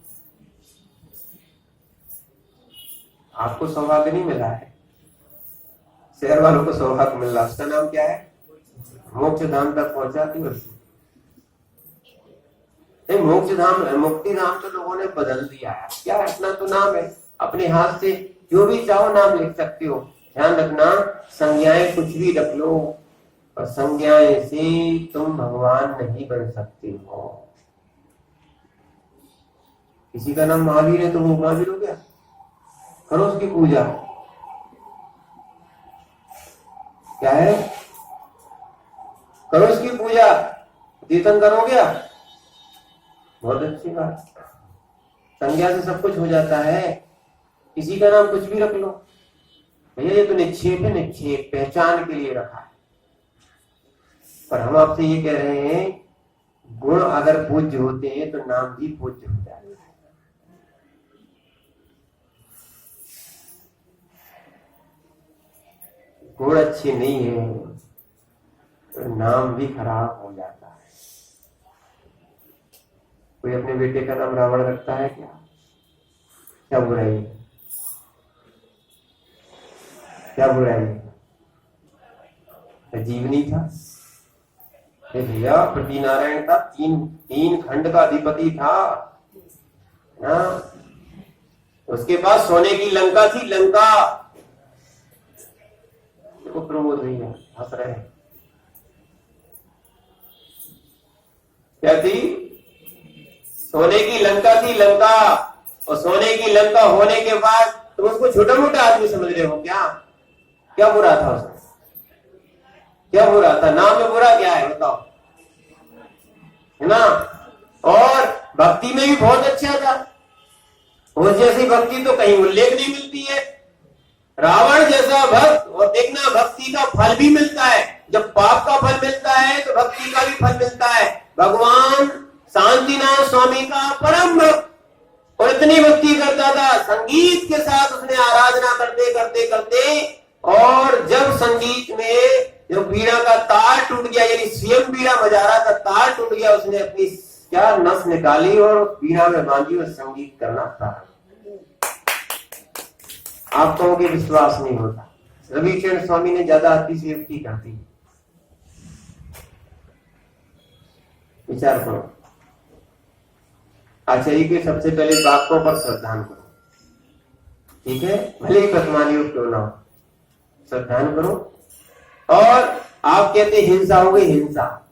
आपको सौभाग्य नहीं मिला है, शहर वालों को सौभाग्य मिल रहा, उसका नाम क्या है? मोक्ष धाम तक पहुंचाती है। मोक्ष धाम, मुक्ति धाम तो लोगों ने बदल दिया है। क्या अपना तो नाम है, अपने हाथ से जो भी चाहो नाम लिख सकते हो। ध्यान रखना, संज्ञाएं कुछ भी रख लो, और संज्ञाएं से तुम भगवान नहीं बन सकते हो। किसी का नाम महावीर है तो वो महावीर हो गया, करो उसकी पूजा। क्या है? करो उसकी पूजा, तीर्थंकर हो गया, बहुत अच्छी बात। संज्ञा से सब कुछ हो जाता है। किसी का नाम कुछ भी रख लो भैया, ये तो निक्षेप है, निक्षेप पहचान के लिए रखा है। पर हम आपसे ये कह रहे हैं, गुण अगर पूज्य होते हैं तो नाम भी पूज्य हो जाता है। गुण अच्छे नहीं है तो नाम भी खराब हो जाता है। कोई अपने बेटे का नाम रावण रखता है क्या? क्या बुराई है? क्या बुराई है? जीवनी था भैया, पृथ्वी नारायण था, तीन खंड का अधिपति था ना। उसके पास सोने की लंका थी, लंका को प्रमोद नहीं है, हंस रहे हैं। क्या थी? सोने की लंका थी, लंका। और सोने की लंका होने के बाद तुम उसको छोटा मोटा आदमी समझ रहे हो क्या? क्या बुरा था उसमें? क्या बुरा था? नाम में बुरा क्या है बताओ, है ना? और भक्ति में भी बहुत अच्छा था। उस जैसी भक्ति तो कहीं उल्लेख नहीं मिलती है। रावण जैसा भक्त, और देखना भक्ति का फल भी मिलता है। जब पाप का फल मिलता है तो भक्ति का भी फल मिलता है। भगवान शांत शांतिनाथ स्वामी का परम भक्त, और इतनी भक्ति करता था, संगीत के साथ उसने आराधना करते करते करते, और जब संगीत में जब बीड़ा का तार टूट गया, यानी स्वयं बीड़ा बजा रहा था, तार टूट गया, उसने अपनी क्या नस निकाली और बीड़ा में बांधी और संगीत करना प्रारंभ। आप कहोगे विश्वास नहीं होता, रविचंद्र स्वामी ने ज्यादा अति सेवकी कर दी। विचार करो। आचार्य के सबसे पहले वाक्यों पर श्रद्धान करो, ठीक है, भले ही वर्तमान योग क्यों ना हो, श्रद्धान करो। और आप कहते हिंसा हो गई, हिंसा,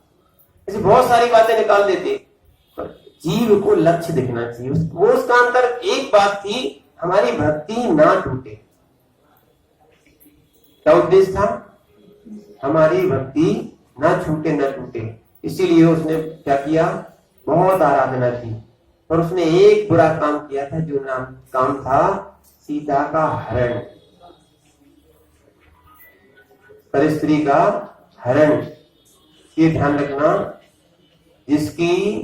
ऐसी बहुत सारी बातें निकाल देते, पर जीव को लक्ष्य दिखना चाहिए। वो उसका अंतर एक बात थी, हमारी भक्ति ना टूटे। क्या उद्देश्य था? हमारी भक्ति ना छूटे, ना टूटे। इसीलिए उसने क्या किया, बहुत आराधना की, पर उसने एक बुरा काम किया था, जो काम था सीता का हरण, पर स्त्री का हरण। ये ध्यान रखना, जिसकी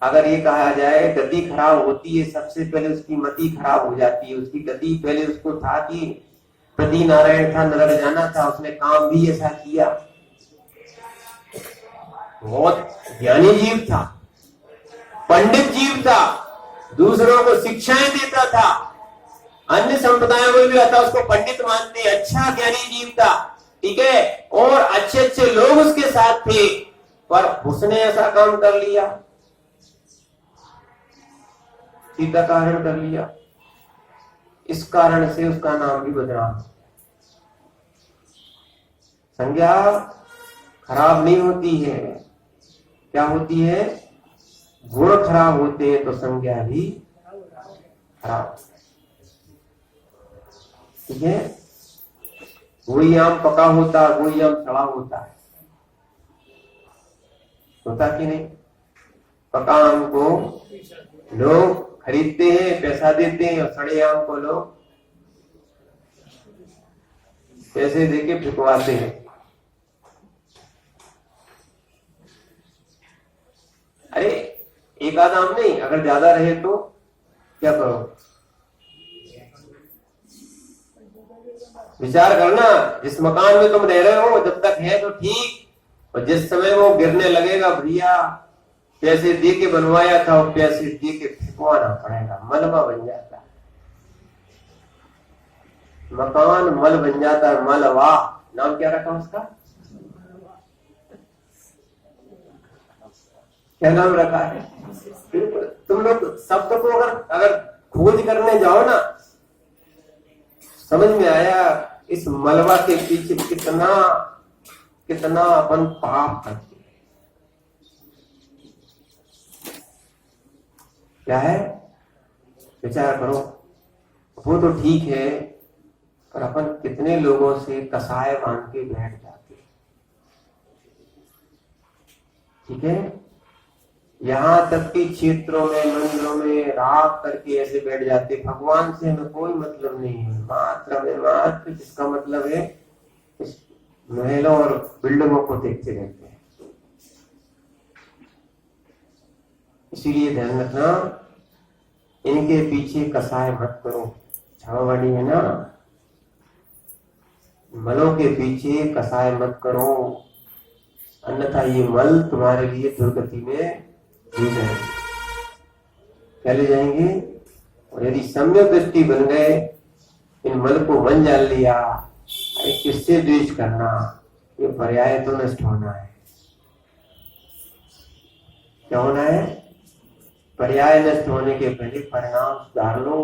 अगर ये कहा जाए गति खराब होती है, सबसे पहले उसकी मति खराब हो जाती है। उसकी गति पहले उसको था कि पति नारायण था, नरक जाना था, उसने काम भी ऐसा किया। बहुत ज्ञानी जीव था, पंडित जीव था, दूसरों को शिक्षाएं देता था, अन्य संप्रदायों में भी आता, उसको पंडित मानते, अच्छा ज्ञानी जीव था, ठीक है, और अच्छे अच्छे लोग उसके साथ थे, पर उसने ऐसा काम कर लिया, सीता का हरण कर लिया। इस कारण से उसका नाम भी बदनाम। संज्ञा खराब नहीं होती है, क्या होती है? गुण खराब होते हैं तो संज्ञा भी खराब, ठीक है। वही आम पका होता, वही आम सड़ा होता है, होता कि नहीं? पका आम को लोग खरीदते हैं, पैसा देते हैं, और सड़े आम को लोग पैसे देके फिकवाते हैं। अरे एक आध आम नहीं, अगर ज्यादा रहे तो क्या करो? विचार करना, जिस मकान में तुम रह रहे हो जब तक है तो ठीक, और जिस समय वो गिरने लगेगा, भैया पैसे दे के बनवाया था और पैसे दे के फिकवाना पड़ेगा, मलबा बन जाता है मकान, मल बन जाता है, मलबा। नाम क्या रखा उसका? क्या नाम रखा है? तुम लोग शब्द को अगर खोज करने जाओ ना, समझ में आया इस मलबा के पीछे कितना कितना अपन पाप करते हैं। क्या है? विचार करो। वो तो ठीक है, पर अपन कितने लोगों से कसाय बांध के बैठ जाते हैं, ठीक है। यहां तक कि क्षेत्रों में, मंदिरों में रात करके ऐसे बैठ जाते, भगवान से हमें कोई मतलब नहीं है, मात्र में मात्र, जिसका मतलब है इस महलों और बिल्डिंगों को देखते रहते हैं। इसीलिए ध्यान रखना, इनके पीछे कसाय मत करो। छावाड़ी है ना, मलों के पीछे कसाय मत करो, अन्यथा ये मल तुम्हारे लिए दुर्गति में ले जाएंगे, क्या ले जाएंगे? और यदि सम्यक दृष्टि बन गए, इन मल को मन जान लिया, अरे किससे द्वेष करना, ये पर्याय तो नष्ट होना है। क्या होना है? पर्याय नष्ट होने के पहले परिणाम सुधार लो।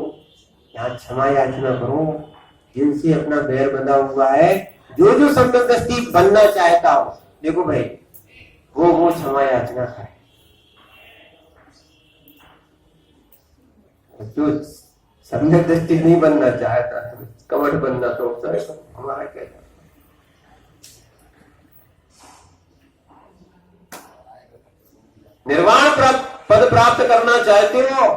यहाँ क्षमा याचना करो, जिनसे अपना बैर बंधा हुआ है, जो जो सम्यक दृष्टि बनना चाहता हो, देखो भाई, वो क्षमा याचना करे। जो सम्यक दृष्टि नहीं बनना चाहता है, कवट बनना तो हमारा क्या? निर्वाण पद प्राप्त करना चाहते हो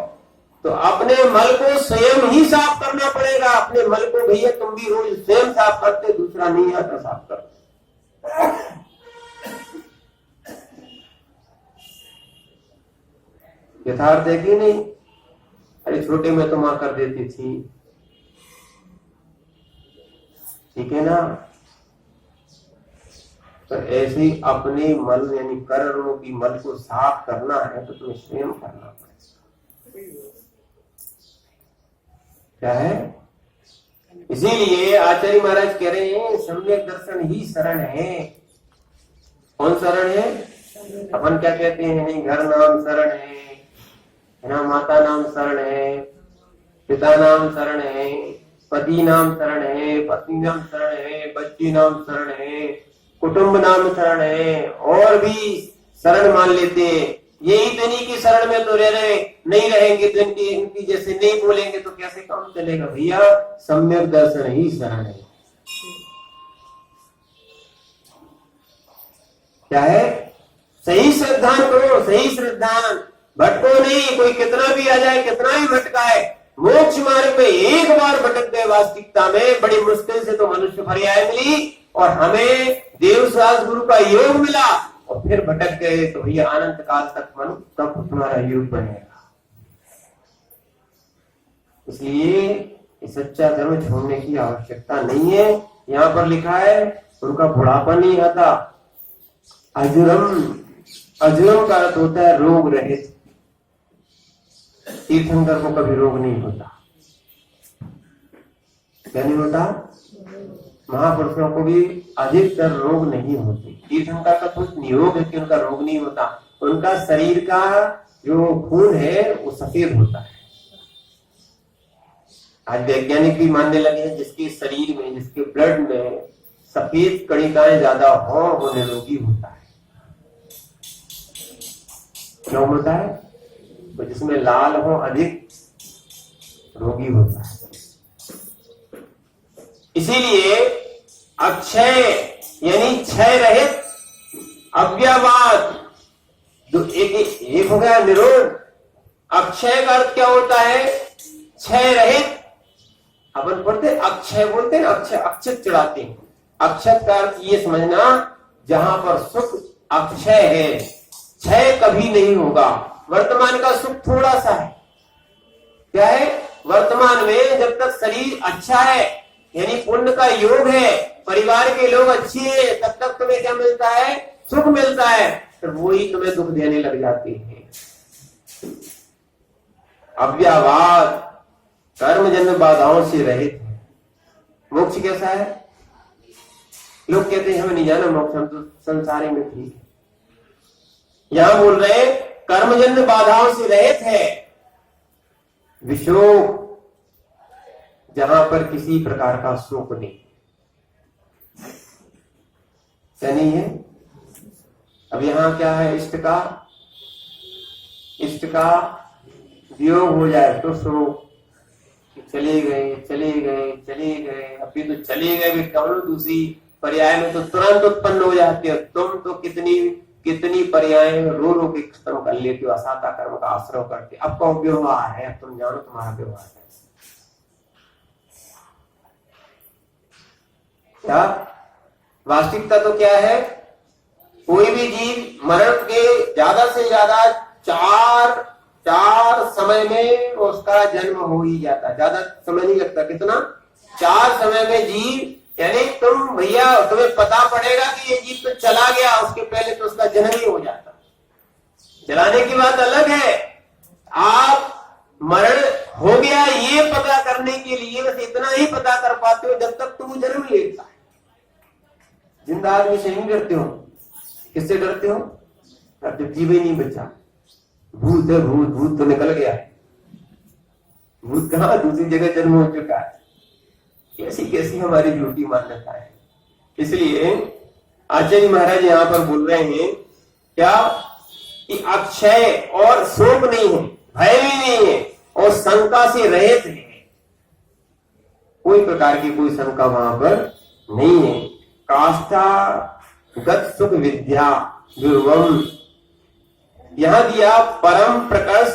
तो अपने मल को स्वयं ही साफ करना पड़ेगा। अपने मल को भैया तुम भी रोज स्वयं साफ करते, दूसरा नहीं आता साफ करते। यथार्थ है कि नहीं? अरे छोटे में तो मां कर देती थी, ठीक है ना? तो ऐसे ही अपने मल यानी कर्मों की मल को साफ करना है तो तुम्हें स्वयं करना पड़ेगा। क्या है? इसीलिए आचार्य महाराज कह रहे हैं सम्यक दर्शन ही शरण है। कौन शरण है? अपन क्या कहते हैं, नहीं घर नाम शरण है ना, माता नाम शरण है, पिता नाम शरण है, पति नाम शरण है, पत्नी नाम शरण है, बच्ची नाम शरण है, कुटुंब नाम शरण है, और भी शरण मान लेते हैं। यही तो नहीं कि शरण में तो रह रहे, नहीं रहेंगे तो इनकी जैसे नहीं बोलेंगे तो कैसे काम चलेगा भैया? सम्यक दर्शन ही शरण है। क्या है? सही श्रद्धान करो, सही श्रद्धान, भटको नहीं। कोई कितना भी आ जाए, कितना ही भटकाए, मोक्ष मार्ग में एक बार भटक गए वास्तविकता में, बड़ी मुश्किल से तो मनुष्य पर्याय मिली और हमें देवसास गुरु का योग मिला और फिर भटक गए तो भैया अनंत काल तक मनु तब तुम्हारा योग बनेगा। इसलिए सच्चा धर्म छोड़ने की आवश्यकता नहीं है। यहाँ पर लिखा है उनका बुढ़ापा नहीं आता। अजुरम, अजुरम का अर्थ होता है रोग रहित। तीर्थंकर को कभी रोग नहीं होता। क्या नहीं होता? महापुरुषों को भी अधिकतर रोग नहीं होते। तीर्थंकर का कुछ नियोग है कि उनका रोग नहीं होता। उनका शरीर का जो खून है वो सफेद होता है। आज वैज्ञानिक भी मानने लगे हैं जिसके शरीर में, जिसके ब्लड में सफेद कणिकाएं ज्यादा हो वो निरोगी होता है। क्यों होता है? तो जिसमें लाल हो अधिक रोगी होता है। इसीलिए अक्षय यानी क्षय रहित, अव्ययवाद एक हो गया निरोध। अक्षय का अर्थ क्या होता है? क्षय रहित। अपन पढ़ते अक्षय बोलते हैं, अक्षय अक्षत चढ़ाते हैं। अक्षत का अर्थ ये समझना जहां पर सुख अक्षय है, क्षय कभी नहीं होगा। वर्तमान का सुख थोड़ा सा है। क्या है? वर्तमान में जब तक शरीर अच्छा है यानी पुण्य का योग है, परिवार के लोग अच्छे हैं, तब तक तुम्हें क्या मिलता है? सुख मिलता है। तो वही तुम्हें दुख देने लग जाते हैं। अव्ययवाद कर्मजन्य बाधाओं से रहित है। मोक्ष कैसा है? लोग कहते हैं हमें नहीं जाना मोक्ष, हम तो संसारी में ठीक है। यहां बोल रहे कर्मजन्य बाधाओं से रहित है। विशोक, जहां पर किसी प्रकार का शोक नहीं। क्या नहीं है? अब यहां क्या है? इष्ट का वियोग हो जाए तो शोक, चले गए चले गए चले गए। अभी तो चले गए भी कौन, दूसरी पर्याय में तो तुरंत उत्पन्न हो जाती है। तुम तो कितनी पर्याय रो रो के खत्म कर लेते हो, असाता कर्म का आश्रय करते। अब का व्यवहार है, अब तुम जानो तुम्हारा व्यवहार है क्या? वास्तविकता तो क्या है? कोई भी जीव मरण के ज्यादा से ज्यादा चार समय में उसका जन्म हो ही जाता है। ज्यादा समय नहीं लगता। कितना? 4 समय में जीव, यानी तुम भैया तुम्हें पता पड़ेगा कि ये जीव तो चला गया, उसके पहले तो उसका जन्म ही हो जाता। चलाने की बात अलग है। आप मरण हो गया ये पता करने के लिए बस इतना ही पता कर पाते हो जब तक तुम जन्म लेता है। जिंदा आदमी से नहीं डरते हो। किससे डरते हो? जब जीव ही नहीं बचा। भूत है, भूत तो निकल गया। भूत कहां? दूसरी जगह जन्म हो चुका है। कैसी हमारी झूठी मान्यता है। इसलिए आचार्य महाराज यहां पर बोल रहे हैं क्या कि अक्षय और शोक नहीं है, भय भी नहीं है और शंका से रहित है। कोई प्रकार की कोई शंका वहां पर नहीं है। काष्ठा गत सुख विद्या दुर्वम, यहां दिया परम प्रकर्ष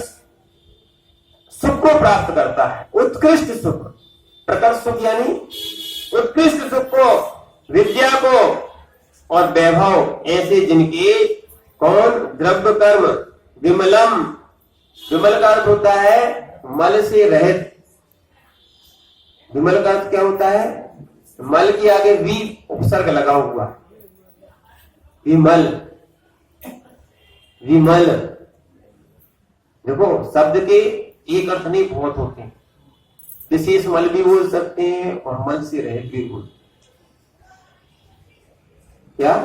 सुख को प्राप्त करता है। उत्कृष्ट सुख, प्रकर्ष सुख यानी उत्कृष्ट सुख को, विद्या को और वैभव, ऐसे जिनके कौन? द्रव्य कर्म विमलम विमल का अर्थ होता है मल से रहित। विमल का अर्थ क्या होता है? मल के आगे वी उपसर्ग लगा हुआ, विमल, विमल। देखो शब्द के एक अर्थ नहीं, बहुत होते हैं। विशेष मल भी बोल सकते हैं और मल से रहित भी बोल। क्या?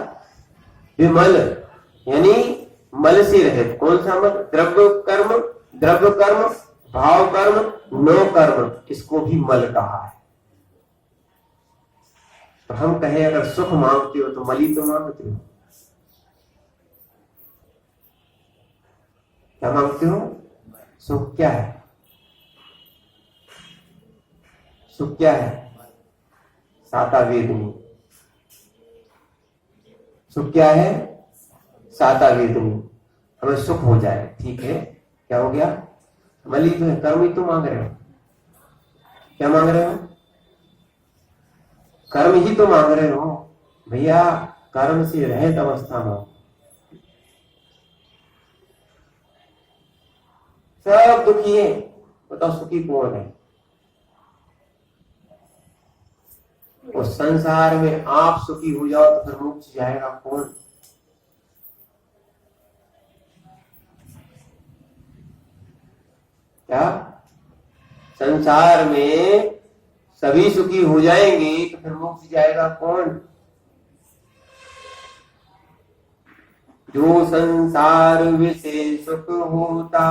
विमल यानी मल से रहित। कौन सा मल? द्रव्य कर्म, द्रव्य कर्म, भाव कर्म, नो कर्म, इसको भी मल कहा है। तो हम कहें अगर सुख मांगते हो तो मल ही तो मांगते हो। क्या मांगते हो? सुख क्या है? सुख क्या है? साता वेदनी। सुख क्या है? साता वेदनी। हमें सुख हो जाए, ठीक है, क्या हो गया? मल ही तो है, कर्म ही तो मांग रहे हो। क्या मांग रहे हो? कर्म ही तो मांग रहे हो भैया। कर्म से रहित अवस्था में सब दुखी है, बताओ सुखी कौन है? उस संसार में आप सुखी हो जाओ तो फिर मोक्ष जाएगा कौन? क्या संसार में सभी सुखी हो जाएंगे तो फिर मोक्ष जाएगा कौन? जो संसार विषय सुख होता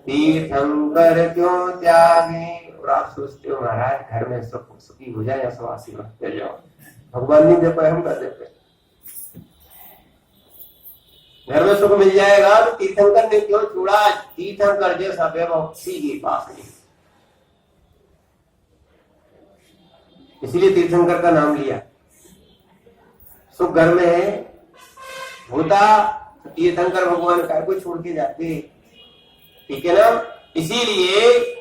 तीर्थंकर क्यों त्यागे। और आप सोचते हो महाराज घर में सुखी हो जाए, सवासी मत जाओ, भगवान नहीं दे पाए, हम कर देते। घर में सुख मिल जाएगा तो तीर्थंकर ने क्यों छोड़ा? तीर्थंकर जैसा वैभव किसी के पास नहीं, इसीलिए तीर्थंकर का नाम लिया। सुख घर में है होता तो तीर्थंकर भगवान का को छोड़ के जाते, ठीक है ना। इसीलिए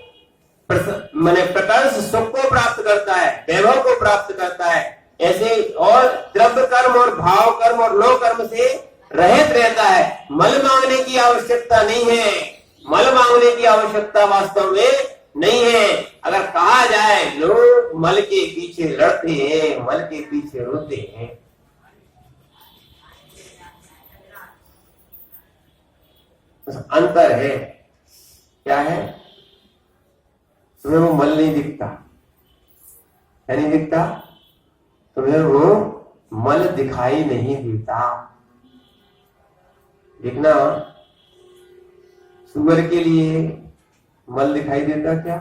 मैंने प्रकर्ष सुख को प्राप्त करता है, वैभव को प्राप्त करता है, ऐसे और द्रव्य कर्म और भाव कर्म और लो कर्म से रहित रहता है। मल मांगने की आवश्यकता नहीं है, मल मांगने की आवश्यकता वास्तव में नहीं है। अगर कहा जाए लोग मल के पीछे लड़ते हैं, मल के पीछे रोते हैं, अंतर है। क्या है? तुम्हें वो मल नहीं दिखता है, नहीं दिखता, तुम्हें वो मल दिखाई नहीं देता। देखना सुअर के लिए मल दिखाई देता क्या?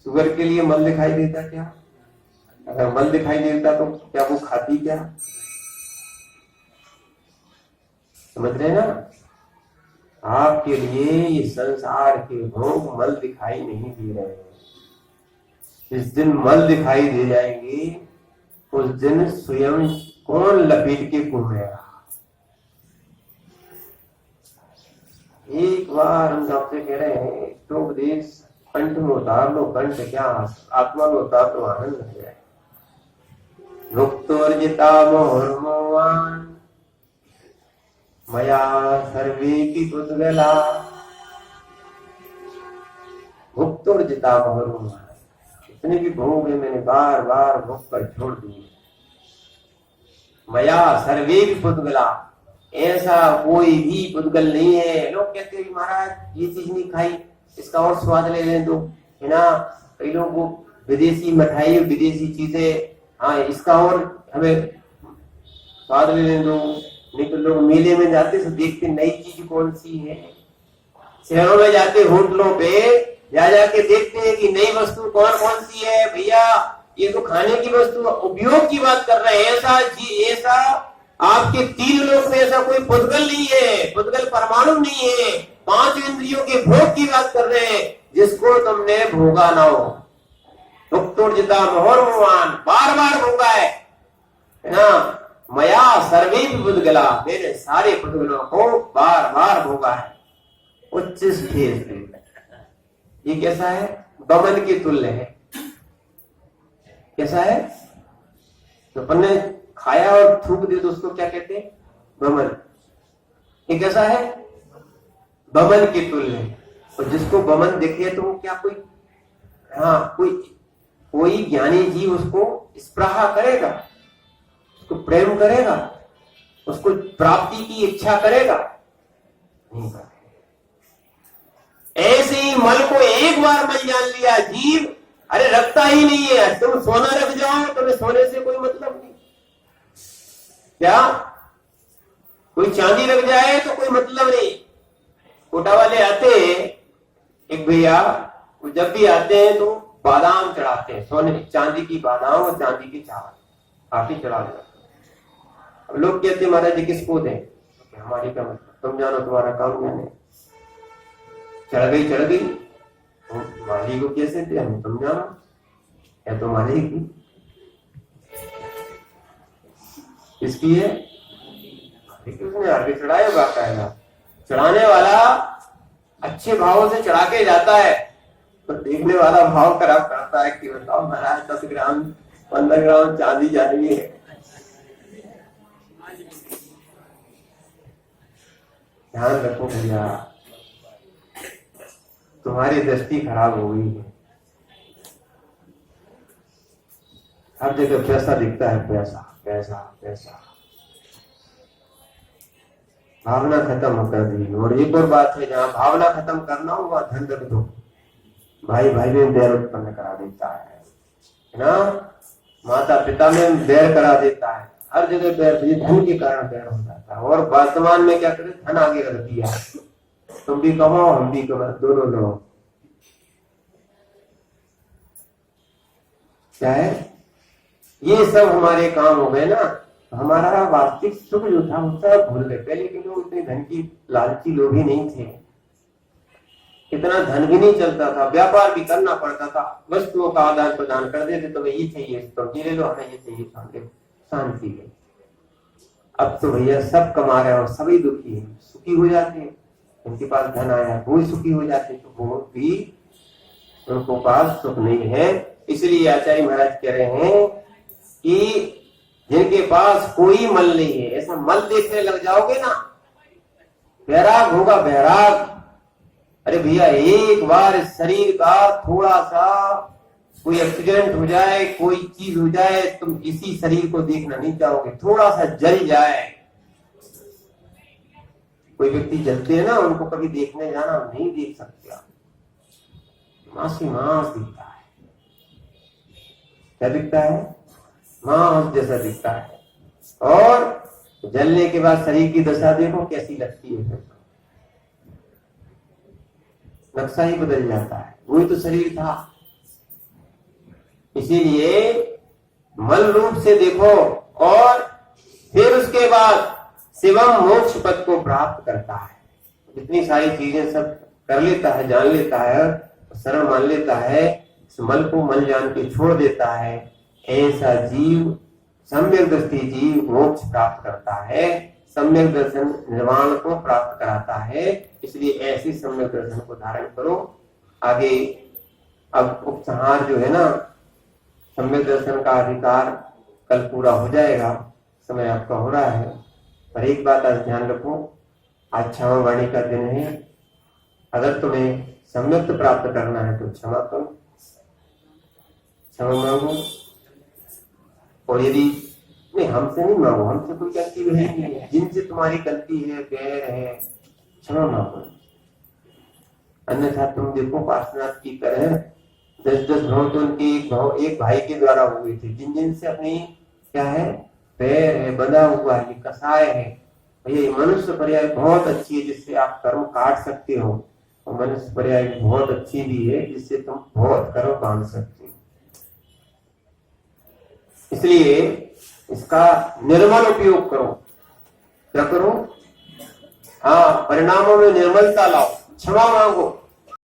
सुअर के लिए मल दिखाई देता क्या? अगर मल दिखाई देता तो क्या वो खाती क्या? समझ रहे ना? आपके लिए ये संसार के भोग मल दिखाई नहीं दे रहे हैं। जिस दिन मल दिखाई दे जाएंगे उस दिन स्वयं कौन लपेट के घूमेगा? एक बार हम आपसे कह रहे हैं तो उपदेश कंठ में उतार लो, कंठ क्या आत्मा में उतार तो आनंद हो जाए। भुक्तोर्जिता मोहर्मोवान मया सर्वे की पुद्गला। भुक्तोर्जिता मोहर्मोवान, इतने भी भोग है मैंने बार बार भोग कर छोड़ दिए। मया सर्वे भी पुद्गला, ऐसा कोई भी पुद्गल नहीं है। लोग कहते हैं महाराज ये चीज नहीं खाई, इसका और स्वाद ले लें दो, है ना। कई लोगों को विदेशी मिठाई, विदेशी चीजें, हाँ इसका और हमें स्वाद ले लें दो। नहीं तो लोग मेले में जाते तो देखते नई चीज कौन सी है। शहरों में जाते होटलों पे जा जाके देखते हैं कि नई वस्तु कौन कौन सी है। भैया ये तो खाने की वस्तु, उपयोग की बात कर रहे हैं। ऐसा आपके तीन लोक में ऐसा कोई पुद्गल नहीं है, पुद्गल परमाणु नहीं है। 5 इंद्रियों के भोग की बात कर रहे हैं जिसको तुमने भोगा ना हो। भुक्तोर्जिता मोहर्मोवान, बार बार भोगा है ना। मया सर्वे पुद्गला, मेरे सारे पुद्गलों को बार बार भोगा है उच्च स्थिर से। ये कैसा है? बमन के तुल्य है। कैसा है? तो अपन ने खाया और थूक दे तो उसको क्या कहते हैं? बमन, ये कैसा है? बमन के तुल्य है। और जिसको बमन दिखे तो वो क्या कोई, हाँ कोई ज्ञानी जीव उसको स्पृहा करेगा, उसको प्रेम करेगा, उसको प्राप्ति की इच्छा करेगा? नहीं करेगा। ऐसे ही मल को एक बार मल जान लिया जीव, अरे रखता ही नहीं है। तुम सोना रख जाओ, तुम्हें सोने से कोई मतलब नहीं। क्या कोई चांदी रख जाए तो कोई मतलब नहीं। कोटा वाले आते हैं, एक भैया, वो जब भी आते हैं तो बादाम चढ़ाते हैं, सोने चांदी की बादाम और चांदी की चावल आप ही चढ़ा देते। अब लोग कहते हैं महाराज जी किसको दें? हमारी क्या मतलब, तुम जानो, तुम्हारा काम जाने। चढ़ गई माली को कैसे दे, हम तुम जानो, या तो माली की इसकी है, उसने आगे चढ़ाया बाकायदा। चढ़ाने वाला अच्छे भाव से चढ़ा के जाता है, तो देखने वाला भाव खराब करता है कि बताओ महाराज 10 ग्राम 15 ग्राम चांदी जा रही है। ध्यान रखो भैया, तुम्हारी दृष्टि खराब हो गई है। हर जगह पैसा दिखता है, पैसा पैसा पैसा, भावना खत्म कर दी। और एक और बात है, जहाँ भावना खत्म करना हो वहां धन रख दो। भाई भाई में बैर उत्पन्न करा देता है ना, माता पिता में बैर करा देता है, हर जगह बैर, धन के कारण बैर हो जाता है। और वर्तमान में क्या करे, धन आगे रख दिया, तुम भी कमाओ हम भी कमाओ, दोनों लो। क्या है, ये सब हमारे काम हो गए ना। हमारा वास्तविक सुख जो था वो सब भूल गए। पहले के लोग इतने धन की लालची लोग ही नहीं थे, इतना धन भी नहीं चलता था, व्यापार भी करना पड़ता था, वस्तुओं का आदान प्रदान कर देते, तुम्हें ये चाहिए तो ये ले लो, हमें ये चाहिए शांति है। अब तो भैया सब कमा रहे हैं और सभी दुखी है, सुखी हो जाते हैं। उनके पास धन आया है वो सुखी हो जाते हैं, तो वो भी उनको पास सुख नहीं है। इसलिए आचार्य महाराज कह रहे हैं कि जिनके पास कोई मल नहीं है, ऐसा मल देखने लग जाओगे ना, बैराग होगा, बैराग। अरे भैया एक बार इस शरीर का थोड़ा सा कोई एक्सीडेंट हो जाए, कोई चीज हो जाए, तुम इसी शरीर को देखना नहीं चाहोगे। थोड़ा सा जल जाए, कोई व्यक्ति जलते हैं ना, उनको कभी देखने जाना नहीं देख सकते आप, मांस ही मांस दिखता है। क्या दिखता है? मांस जैसा दिखता है। और जलने के बाद शरीर की दशा देखो कैसी लगती है, नक्शा ही बदल जाता है, वही तो शरीर था। इसीलिए मल रूप से देखो, और फिर उसके बाद शिवम मोक्ष पद को प्राप्त करता है। इतनी सारी चीजें सब कर लेता है, जान लेता है, शरण मान लेता है, इस मल को मल जान के छोड़ देता है। ऐसा जीव, सम्यक दृष्टि जीव मोक्ष प्राप्त करता है, सम्यक दर्शन निर्वाण को प्राप्त कराता है। इसलिए ऐसी सम्यक दर्शन को धारण करो। आगे अब उपसंहार जो है ना, सम्यक दर्शन का अधिकार कल पूरा हो जाएगा, समय आपका हो रहा है। पर एक बात आज ध्यान रखो, आज क्षमा वाणी का दिन है। अगर तुम्हें सम्यक प्राप्त करना है तो क्षमा करो, क्षमा मांगो। और यदि नहीं, हमसे नहीं मांगो, हमसे कोई गलती भी नहीं है, जिनसे तुम्हारी गलती है, बैर है, क्षमा मांगो। अन्यथा तुम देखो पार्श्वनाथ की तरह 10-10 भाव तो उनके एक भाई के द्वारा हुए थे, जिन जिनसे अपनी क्या है, पैर है, बंधा हुआ है, कसाय है। भैया मनुष्य पर्याय बहुत अच्छी है जिससे आप कर्म काट सकते हो, और मनुष्य पर्याय बहुत अच्छी भी है जिससे तुम बहुत कर्म बांध सकते हो। इसलिए इसका निर्मल उपयोग करो। क्या करो? हाँ, परिणामों में निर्मलता लाओ, क्षमा मांगो।